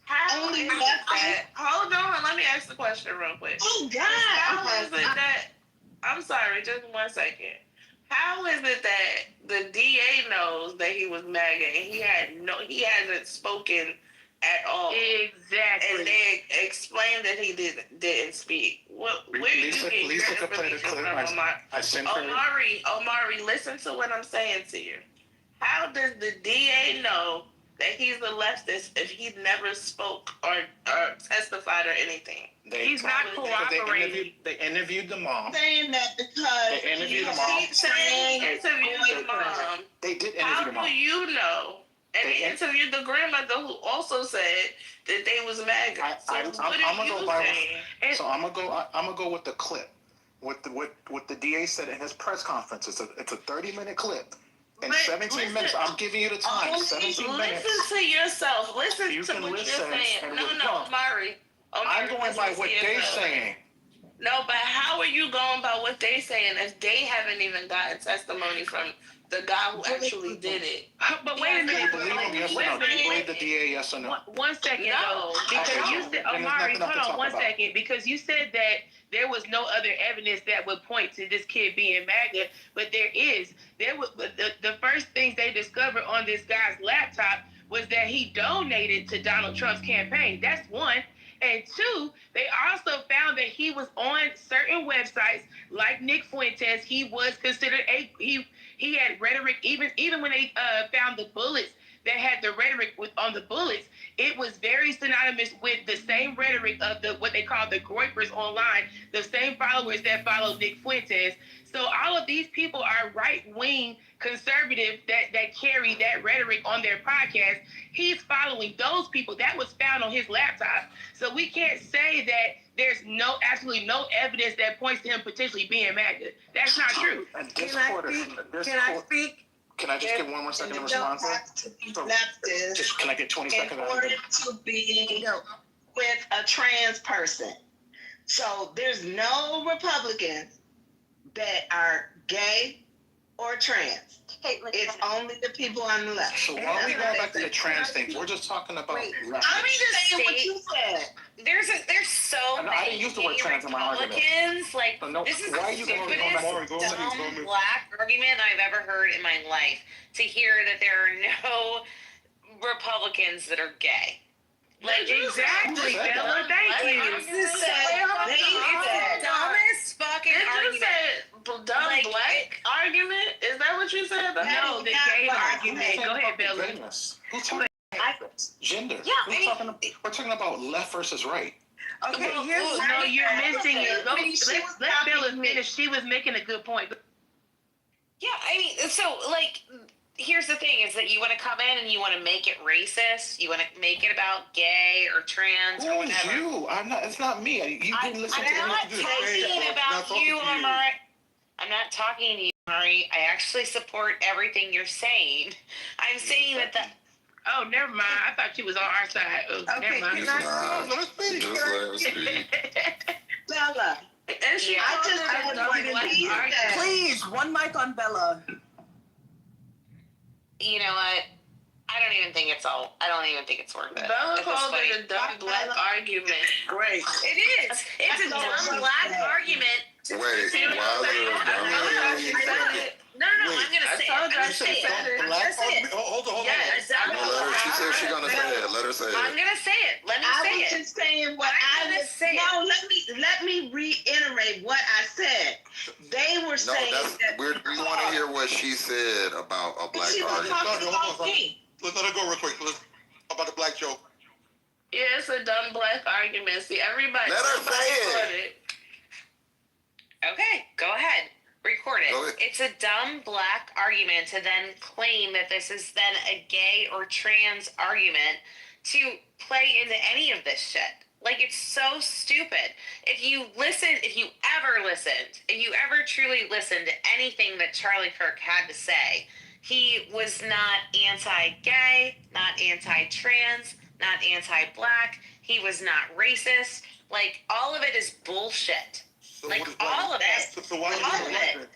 How is it that? Hold on, let me ask the question real quick. Oh God! How is it that? I'm sorry, just 1 second. How is it that the DA knows that he was MAGA and he hasn't spoken at all? Exactly. And they explained that he didn't speak. Where Lisa could play the clip. I sent her. Omari, listen to what I'm saying to you. How does the DA know that he's a leftist if he never spoke or testified or anything? He's not cooperating. They interviewed the mom. Saying that because they interviewed the mom. Keep saying he interviewed the mom. They did interview the mom. How do you know? And they interviewed the grandmother who also said that they was MAGA. I'm gonna go with the clip. What the DA said in his press conference. It's a 30-minute clip. In 17 minutes, I'm giving you the time. 17 minutes. Listen to yourself. Listen to what you're saying. No, Omari. I'm going by what they're saying. No, but how are you going by what they're saying if they haven't even gotten testimony from the guy who actually did it? But wait a minute. Do you believe him? Yes or no? Do you believe the DA? Yes or no? 1 second, though. Because you said, Omari, hold on 1 second. Because you said that there was no other evidence that would point to this kid being MAGA, but there is. The first things they discovered on this guy's laptop was that he donated to Donald Trump's campaign. That's one. And two, they also found that he was on certain websites like Nick Fuentes. He was considered he had rhetoric, even when they found the bullets that had the rhetoric on the bullets, it was very synonymous with the same rhetoric of what they call the Groypers online, the same followers that follow Nick Fuentes. So all of these people are right-wing conservative that carry that rhetoric on their podcast. He's following those people. That was found on his laptop. So we can't say that there's absolutely no evidence that points to him potentially being MAGA. That's not true. Can I speak? Can I just get 1 more second to respond? Can I get 20 seconds? In order to be with a trans person. So there's no Republicans that are gay or trans. It's only the people on the left. So while we go back to the trans thing, we're just talking about left. Let me just say what you said. There's so many I didn't use the word trans in my argument. This is the stupidest dumb black argument I've ever heard in my life. To hear that there are no Republicans that are gay. Exactly, Bella. Thank you. It's the dumbest fucking argument. Dumb black argument? Is that what you said? No, the gay argument. Go ahead, Bella. Who's talking about gender? Yeah, we're talking about left versus right. Okay, no, you're missing it. Let Bella finish. She was making a good point. Yeah, I mean, so, here's the thing, is that you want to come in and you want to make it racist. You want to make it about gay or trans or whatever. Who is you? It's not me. You didn't listen to me. I'm not talking about you, Omari. I'm not talking to you, Omari. I actually support everything you're saying. I'm saying that Oh, never mind. I thought she was on our side. Never mind. Bella. Please, one mic on Bella. You know what? I don't even think it's worth it. Bella called it a dumb black argument. Great. It is. It's a dumb black argument. Wait, why is it a dumb? No, I'm gonna say it. Hold on. She said she's gonna say it. Let her say it. I'm gonna say it. Let me say it. I was just saying what I was saying. No, let me reiterate what I said. They were saying that we want to hear what she said about a black argument. Let's let her go real quick. About the black joke. Yeah, it's a dumb black argument. See, everybody. Let her say it. Okay, go ahead. Record it. It's a dumb black argument to then claim that this is then a gay or trans argument to play into any of this shit. Like, it's so stupid. If you ever truly listened to anything that Charlie Kirk had to say, he was not anti-gay, not anti-trans, not anti-black. He was not racist. Like, all of it is bullshit. So all of it. So why all of it.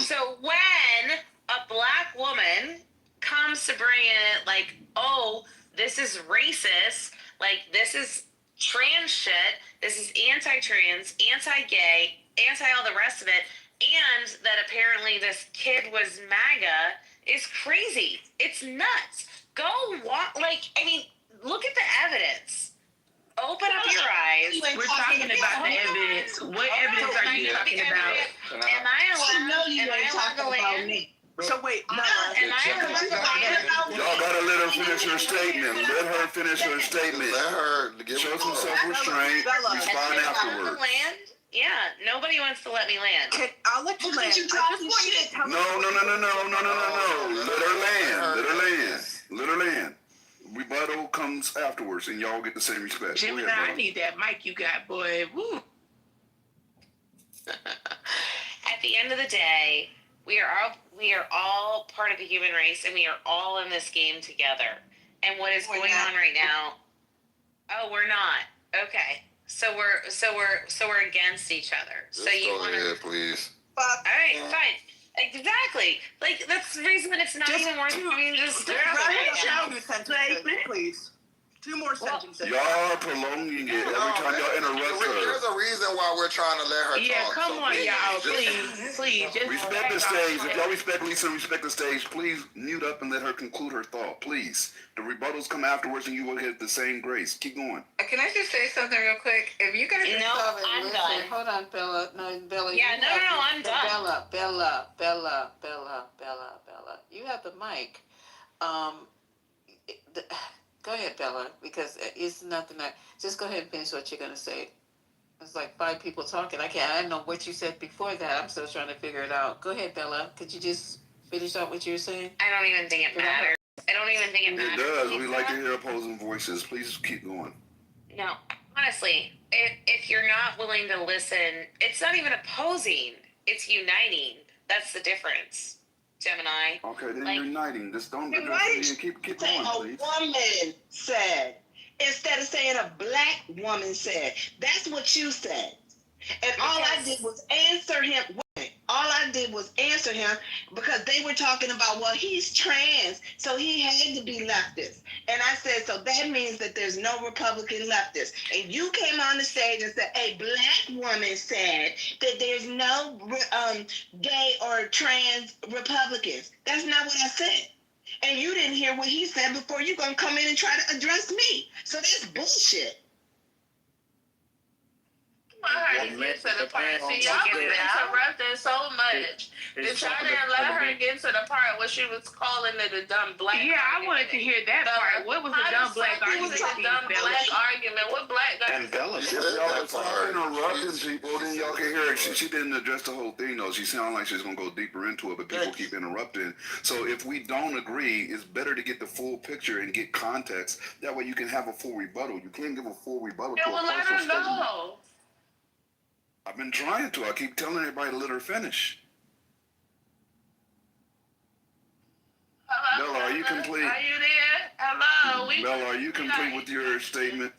So when a black woman comes to bring in it, like, oh, this is racist, like, this is trans shit, this is anti-trans, anti-gay, anti all the rest of it, and that apparently this kid was MAGA, is crazy. It's nuts. Go walk, like, I mean, look at the evidence. Open up your eyes. We're talking about the evidence. What evidence are you talking about? Am I allowed to land? So wait, Am I allowed to land? Y'all gotta let her finish her statement. Let her finish her statement. Let her show some self-restraint. Respond afterwards. Land? Yeah, nobody wants to let me land. I'll let you land. No. Let her land. Rebuttal comes afterwards, and y'all get the same respect. Gemini, I need that mic you got, boy. Woo. At the end of the day, we are all part of the human race, and we are all in this game together. And what is going on right now? Oh, we're not. Okay, so we're against each other. Just so you go want ahead, please. All right, fine. Exactly. Like, that's the reason it's not even worth doing this. Please. 2 more sentences. Y'all are prolonging it every time y'all interrupt her. There's a reason why we're trying to let her talk. Yeah, come on, y'all. Please. Just respect the stage. If y'all respect Lisa, respect the stage. Please mute up and let her conclude her thought. Please. The rebuttals come afterwards, and you will get the same grace. Keep going. Can I just say something real quick? If you guys I'm done. Hold on, Bella. No, Bella. Yeah, no, I'm done. Bella. You have the mic. Go ahead, Bella, because it's nothing that. Just go ahead and finish what you're gonna say. It's like 5 people talking. I don't know what you said before that. I'm still trying to figure it out. Go ahead, Bella. Could you just finish out what you were saying? I don't even think it matters. I don't even think it matters. It does. We like to hear opposing voices. Please keep going. No, honestly, if you're not willing to listen, it's not even opposing. It's uniting. That's the difference. Gemini. Okay, then you're uniting. Just don't keep going, please. A woman said instead of saying a black woman said. That's what you said. And all I did was answer him. All I did was answer him because they were talking about, well, he's trans, so he had to be leftist. And I said, so that means that there's no Republican leftist. And you came on the stage and said, a black woman said that there's no gay or trans Republicans. That's not what I said. And you didn't hear what he said before you're going to come in and try to address me. So that's bullshit. Her to get to the part. See, y'all been interrupting so much. That y'all didn't let her get to the part where she was calling it a dumb black argument. I wanted to hear that part. What was the dumb black argument? What black guy? And Bella, if y'all stop interrupting people, then y'all can hear it. She didn't address the whole thing, though. She sounded like she's going to go deeper into it, but people keep interrupting. So if we don't agree, it's better to get the full picture and get context. That way you can have a full rebuttal. You can't give a full rebuttal to a partial statement. I've been trying to. I keep telling everybody to let her finish. Hello, Bella, are you complete? Are you there? Hello. Bella, are you complete with your statement?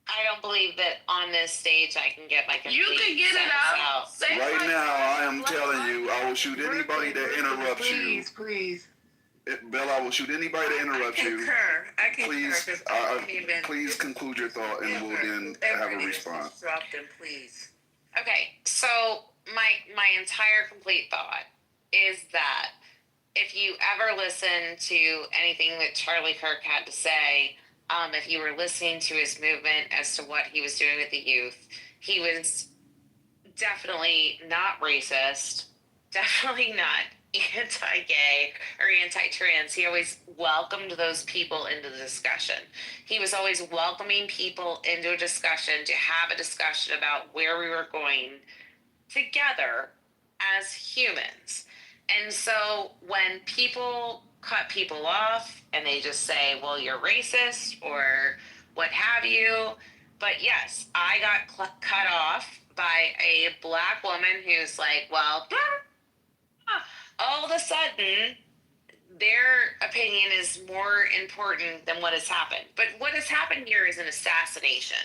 I don't believe that on this stage I can get my complete You can get it out. Right now, I am telling you, I will shoot anybody that interrupts you. Please. Bella, I will shoot anybody that interrupts you. I concur. Please conclude your thought, and we'll then have a response. Please. Okay, so my entire complete thought is that if you ever listen to anything that Charlie Kirk had to say, if you were listening to his movement as to what he was doing with the youth, he was definitely not racist, definitely not anti-gay or anti-trans, he always welcomed those people into the discussion. He was always welcoming people into a discussion to have a discussion about where we were going together as humans. And so when people cut people off and they just say, well, you're racist or what have you. But yes, I got cut off by a black woman who's like, well, all of a sudden, their opinion is more important than what has happened. But what has happened here is an assassination.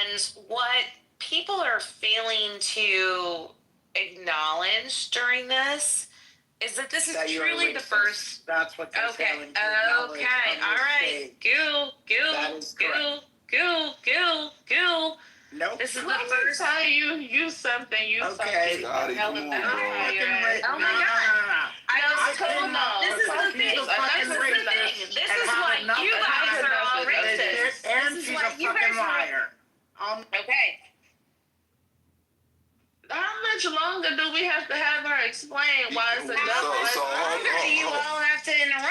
And what people are failing to acknowledge during this is that this is truly the first. That's what they're Okay. failing to acknowledge Okay. on All this right. stage. Goo. Nope. This is the Let me first. tell you something. Okay. Scotty, come on, bro. Oh my God. I was told this is the thing. This is why you guys are all racist. And This is she's why a you fucking guys are. liar. Okay. How much longer do we have to have her explain why it's a double? You all have to interrupt.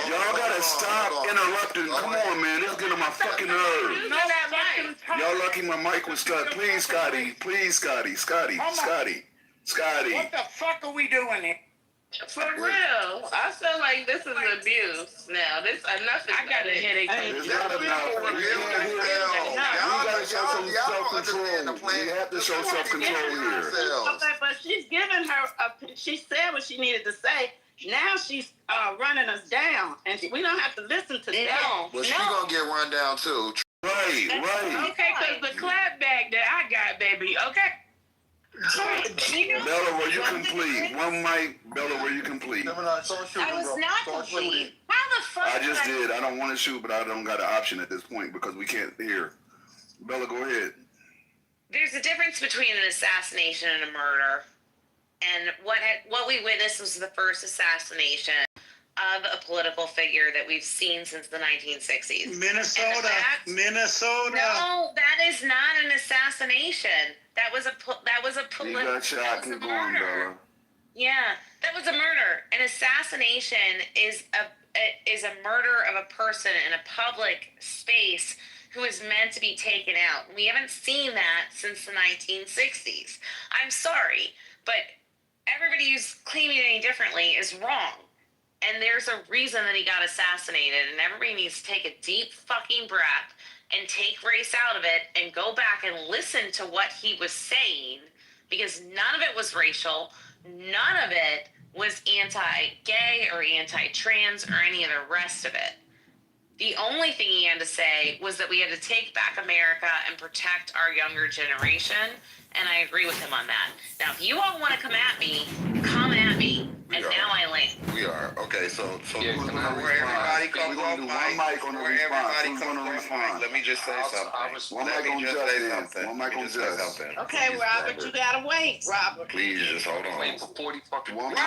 Y'all gotta stop interrupting. Come on, man. This is getting on my fucking nerves. Y'all lucky my mic was stuck. Please, Scotty. Please, Scotty. Scotty. What the fuck are we doing here? For real, I feel like this is abuse now. This enough is. I got a headache. It's not enough. We gotta show some self-control. We have to show self-control here. Okay, but she's giving her. She said what she needed to say. Now she's running us down, and we don't have to listen to that. Well, she gonna get run down too. Right. Okay, because the clap back that I got, baby. Okay. Bella, were you complete? One mic, Bella, were you complete? I was not complete. How the fuck? I just did. I don't want to shoot, but I don't got an option at this point because we can't hear. Bella, go ahead. There's a difference between an assassination and a murder. And what we witnessed was the first assassination of a political figure that we've seen since the 1960s. Minnesota. No, that is not an assassination. That was a political. You got shot. Keep going, Bella. Yeah, that was a murder. An assassination is a murder of a person in a public space who is meant to be taken out. We haven't seen that since the 1960s. I'm sorry, but everybody who's claiming any differently is wrong. And there's a reason that he got assassinated, and everybody needs to take a deep fucking breath and take race out of it and go back and listen to what he was saying, because none of it was racial, none of it was anti-gay or anti-trans or any of the rest of it. The only thing he had to say was that we had to take back America and protect our younger generation, and I agree with him on that. Now, if you all want to come at me, and now I land. We are. Okay, so Yeah, where everybody comes off mic, let me just say something. One mic on Just. Okay, Robert, you gotta wait, Robert. Please just hold on. One mic on Just.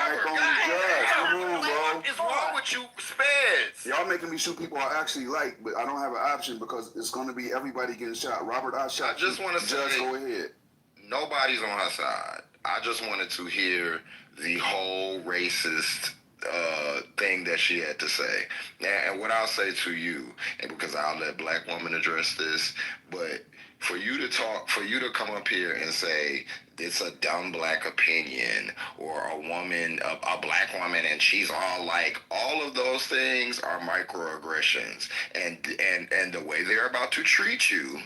Come on, bro. What is wrong with you, Speds? Y'all making me shoot people I actually like, but I don't have an option because it's going to be everybody getting shot. Robert, I shot you. I just want to say, go ahead. Nobody's on her side. I just wanted to hear the whole racist thing that she had to say. And what I'll say to you, and because I'll let Black woman address this, but for you to come up here and say it's a dumb Black opinion, or a Black woman, and she's all of those things are microaggressions, and the way they're about to treat you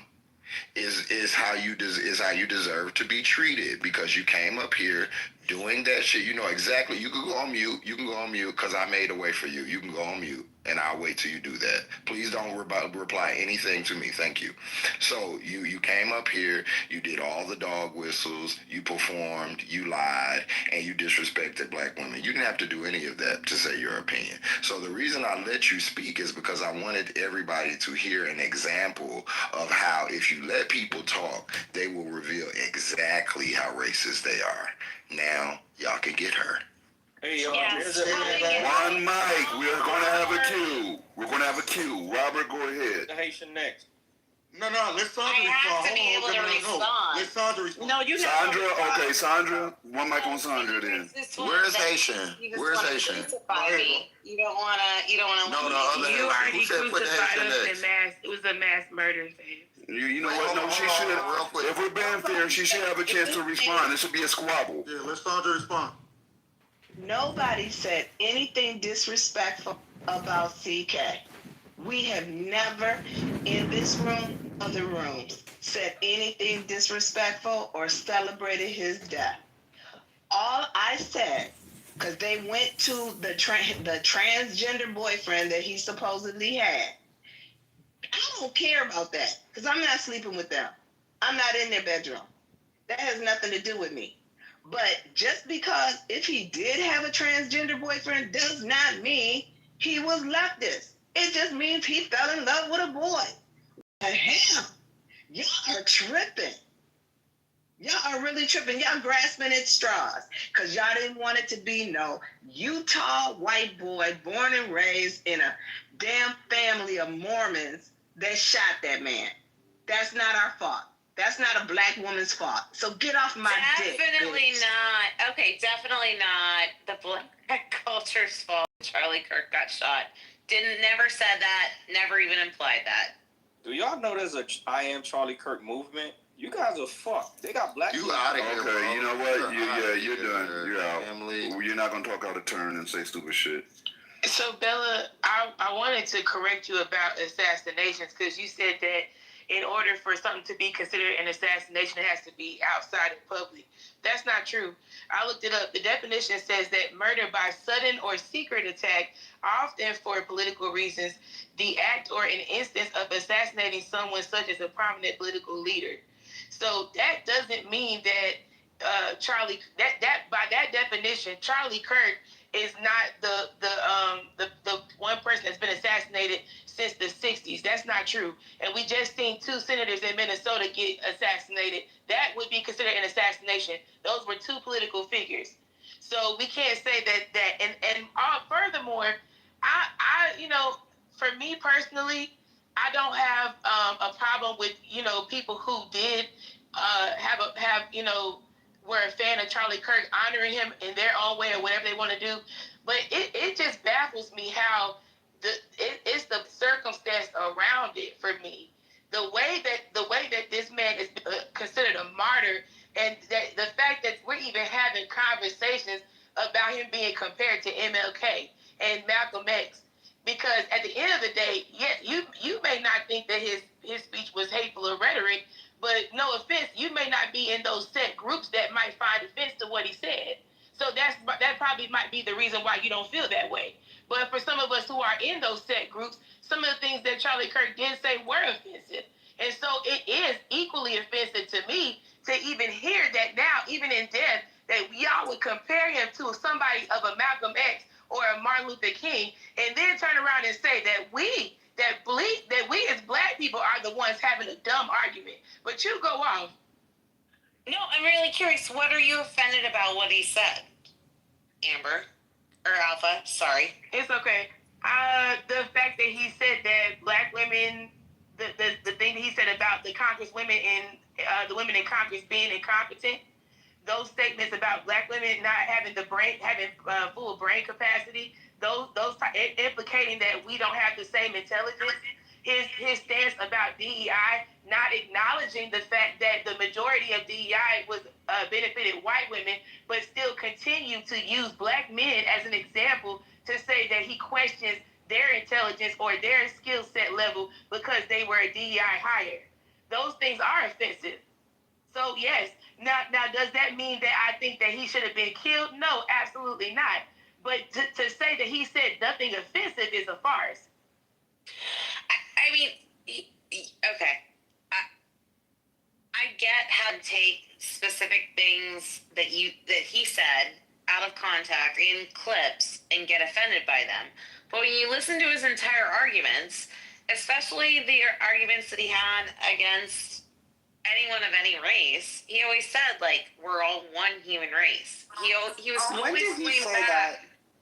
is how you deserve to be treated, because you came up here doing that shit. You know exactly. You can go on mute. Because I made a way for you. You can go on mute, and I'll wait till you do that. Please don't reply anything to me. Thank you. So you came up here. You did all the dog whistles. You performed. You lied, and you disrespected Black women. You didn't have to do any of that to say your opinion. So the reason I let you speak is because I wanted everybody to hear an example of how if you let people talk, they will reveal exactly how racist they are. Now, y'all can get her. Hey, y'all. One mic. We're going to have a queue. Robert, go ahead. The Haitian next. No, let Sandra respond. I have to be able to respond. Let Sandra respond. No, you Sandra, okay, Sandra. One mic on Sandra then. Where's Haitian? Where's Haitian? You don't wanna. No, the other You Haitian. already Who said put the crucified Haitian us next? in mass. It was a mass murder thing. You know what? No, she should. Real quick. If we're being fair, she should have a chance to respond. It should be a squabble. Yeah, let Sandra respond. Nobody said anything disrespectful about CK. We have never, in this room, other rooms, said anything disrespectful or celebrated his death. All I said, because they went to the transgender boyfriend that he supposedly had. I don't care about that, because I'm not sleeping with them. I'm not in their bedroom. That has nothing to do with me. But just because if he did have a transgender boyfriend does not mean he was leftist. It just means he fell in love with a boy. What the hell? Y'all are tripping. Y'all are really tripping. Y'all grasping at straws because y'all didn't want it to be no Utah white boy born and raised in a damn family of Mormons that shot that man. That's not our fault. That's not a black woman's fault. So get off my dick. Definitely not. Okay, definitely not the black culture's fault. Charlie Kirk got shot. Never said that. Never even implied that. Do y'all know there's a I Am Charlie Kirk movement? You guys are fucked. They got black people. You out of here, bro. Okay, you know what? You're done. You're out. You're not gonna talk out of turn and say stupid shit. So Bella, I wanted to correct you about assassinations because you said that in order for something to be considered an assassination, it has to be outside in public. That's not true. I looked it up. The definition says that murder by sudden or secret attack, often for political reasons, the act or an instance of assassinating someone such as a prominent political leader. So that doesn't mean that by that definition, Charlie Kirk is not the one person that's been assassinated since the 60s. That's not true. And we just seen 2 senators in Minnesota get assassinated. That would be considered an assassination. Those were 2 political figures. So we can't say that and furthermore, I for me personally, I don't have a problem with people who did were a fan of Charlie Kirk, honoring him in their own way or whatever they want to do. But it just baffles me how it's the circumstance around it for me. The way that this man is considered a martyr, and that the fact that we're even having conversations about him being compared to MLK and Malcolm X. Because at the end of the day, yes, you may not think that his speech was hateful or rhetoric, but no offense, you may not be in those set groups that might find offense to what he said. So that probably might be the reason why you don't feel that way. But for some of us who are in those set groups, some of the things that Charlie Kirk did say were offensive. And so it is equally offensive to me to even hear that now, even in death, that y'all would compare him to somebody of a Malcolm X or a Martin Luther King, and then turn around and say that we as black people are the ones having a dumb argument. But you go off. No, I'm really curious. What are you offended about what he said, Amber? Or Alpha, sorry. It's okay. The fact that he said that black women, the thing he said about the Congresswomen and the women in Congress being incompetent, those statements about black women not having full brain capacity, those implicating that we don't have the same intelligence. His stance about DEI, not acknowledging the fact that the majority of DEI was benefited white women, but still continue to use black men as an example to say that he questions their intelligence or their skill set level because they were a DEI hire. Those things are offensive. So yes, now does that mean that I think that he should have been killed? No, absolutely not. But to say that he said nothing offensive is a farce. I mean, okay. I get how to take specific things that he said out of context in clips and get offended by them. But when you listen to his entire arguments, especially the arguments that he had against anyone of any race, he always said, like, we're all one human race. He was When always did he going say back. that?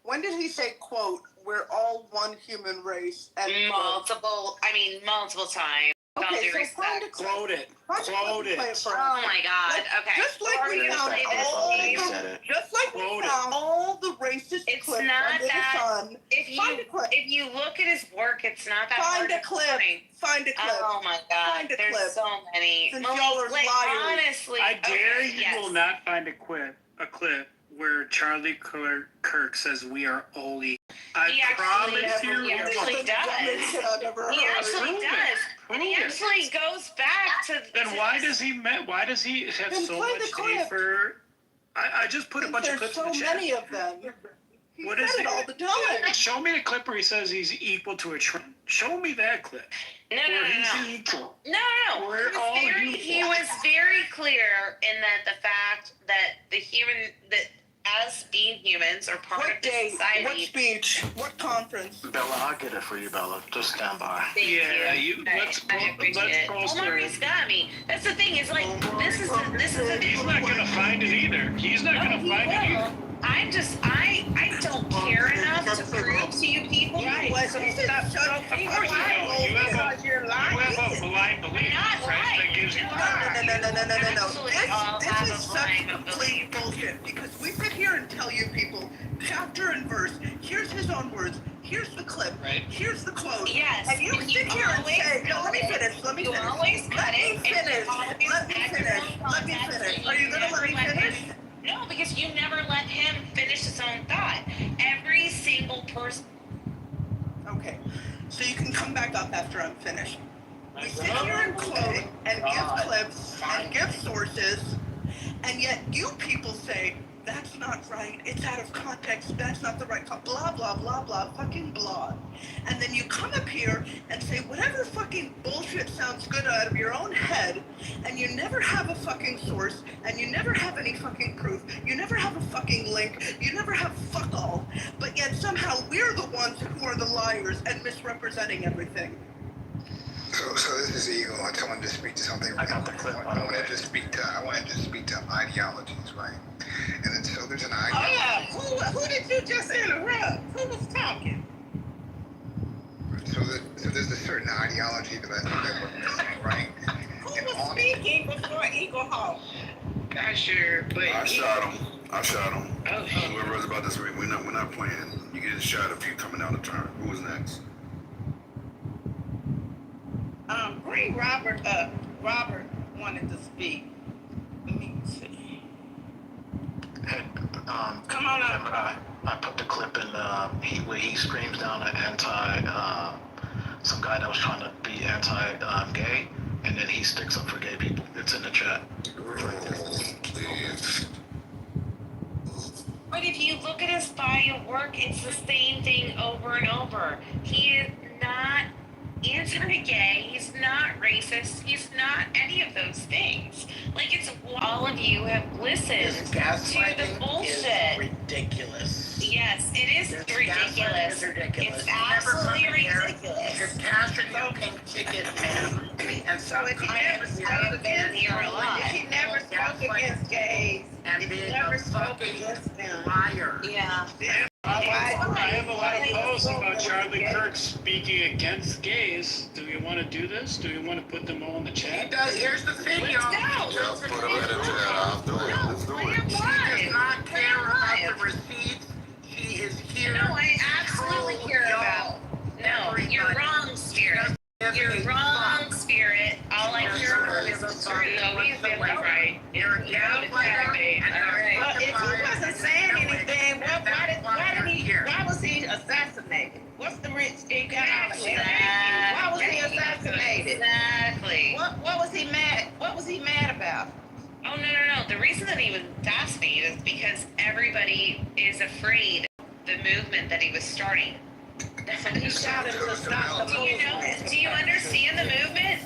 When did he say, quote, we're all one human race? Multiple times. Okay, so find a clip. Quote it. Find a clip Quote and play it. for us. Oh my God. Okay. Just like we found all the racist It's clips not under that. the sun. If you look at his work, it's not that hard Find a to clip. find. Find a clip. Oh my God. Find a There's clip. so many. Since Malik, y'all are like, liars. honestly. I dare okay, you yes. will not find a clip where Charlie Kirk says we are Oli. I promise you. He actually does. He actually does. And he actually goes back to. Then why does he have Then so play much the clip. hate for? I just put a bunch of clips in the chat. There's so many of them. What He is said it? it all the time. Show me the clip where he says he's equal to a Trump. Show me that clip. No. He's equal. No. We're all equal. He was very clear in that the fact that as being humans are part of the society. What speech? What conference? Bella, I'll get it for you, Bella. Just stand by. Thank you. Let's appreciate it. post Omari's got me. That's the thing. Is like this is the. He's not gonna find it either. He's not gonna find it either. I don't care enough to prove to you people. Right. So Stop. Shut up. Of course you don't. You have a blind belief, right? That gives you power. No. This is such complete bullshit because we sit here and tell you people chapter and verse. Here's his own words. Here's the clip. Right. Here's the quote. Yes. And you sit here and say, no, let me finish. Let me finish. Are you gonna let me finish? No, because you never let him finish his own thought. Every single person. Okay, so you can come back up after I'm finished. We sit here and quote and give clips and give sources, and yet you people say, that's not right, it's out of context, that's not the right, blah, blah, blah, blah, fucking blah. And then you come up here and say whatever fucking bullshit sounds good out of your own head, and you never have a fucking source, and you never have any fucking proof, you never have a fucking link, you never have fuck all, but yet somehow we're the ones who are the liars and misrepresenting everything. So this is Eagle. I wanted to speak to something. I got the clip. I wanted to speak to ideologies, right? And then so there's an ideology. Oh yeah, who did you just interrupt? Who was talking? So there's a certain ideology that we're missing, right? Who was speaking before Eagle Hawk? Not sure, but I shot him. Oh. Whoever was about this, we're not playing. You get a shot if you coming out of turn. Who was next? Bring Robert up. Robert wanted to speak. Let me see. Hey, come on up. I put the clip in where he screams down at some guy that was trying to be anti-gay, and then he sticks up for gay people. It's in the chat. But if you look at his body of work, it's the same thing over and over. He is not anti-gay, he's not racist, he's not any of those things. Like, it's all of you have listened to the bullshit. Ridiculous. Yes, it is ridiculous. It's absolutely ridiculous. You're casting your pink ticket, man. And so if he never spoke against gays, if he never spoke against them. Liar. Yeah. I have a lot of posts about Charlie Kirk speaking against gays. Do we want to do this? Do we want to put them all in the chat? Here's the thing, y'all. Yeah, put them in the chat. I'll do it. Let's do it. She does not care about the receipts. She is here. No, I absolutely care about. No, you're wrong, Spirit. You're wrong, Spirit. All I care about is the truth. No, he's been right. You're a gaslighter. But if he wasn't saying anything, why was he assassinated? What's the rich economy? Why was he assassinated? Exactly. What was he mad? What was he mad about? Oh, no. The reason that he was assassinated is because everybody is afraid of the movement that he was starting. So he shot him to stop the movement. Do you understand the movement?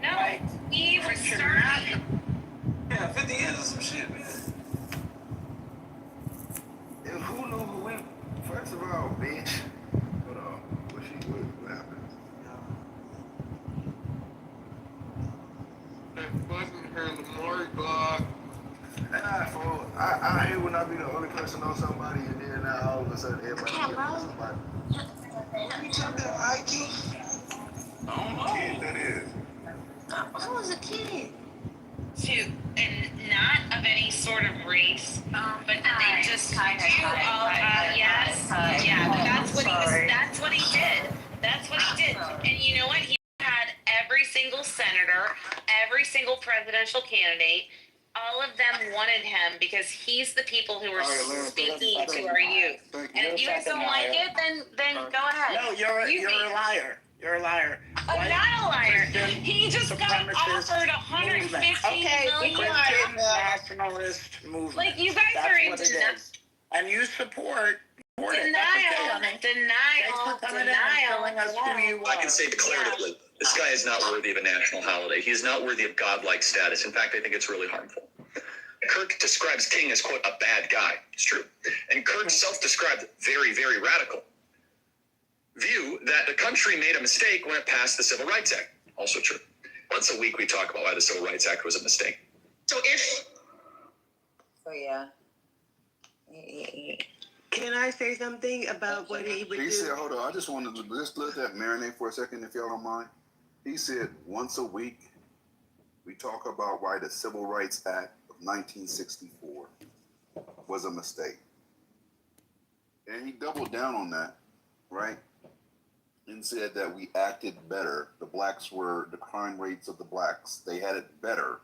No. He was starting. Yeah, 50 years or some shit, man. Who knew who went? First of all, bitch. Hold on. What happened? That wasn't her Lamar Glock. I hate when I be the only person busting on somebody and then now all of a sudden everybody killing somebody. You took that hiking? I don't know what that is. I was a kid. And not of any sort of race, but they just do all, yes, yeah, but that's what he was, that's what he did. That's what he did. And you know what? He had every single senator, every single presidential candidate, all of them wanted him because he's the people who are speaking to our youth. And if you guys don't like it, then go ahead. No, you're a liar. You're a liar. I'm not a liar. He just got offered $115 million. Christian nationalist movement. Like, you guys are in denial. And you support Denial. I can say declaratively, this guy is not worthy of a national holiday. He is not worthy of godlike status. In fact, I think it's really harmful. Kirk describes King as, quote, a bad guy. It's true. And Kirk self-described very, very radical view that the country made a mistake when it passed the Civil Rights Act. Also true. Once a week we talk about why the Civil Rights Act was a mistake. So yeah. Can I say something about what he would do? He said, hold on, I just wanted to just let that marinate for a second, if y'all don't mind. He said, once a week, we talk about why the Civil Rights Act of 1964 was a mistake. And he doubled down on that, right? And said that we acted better. The crime rates of the blacks, they had it better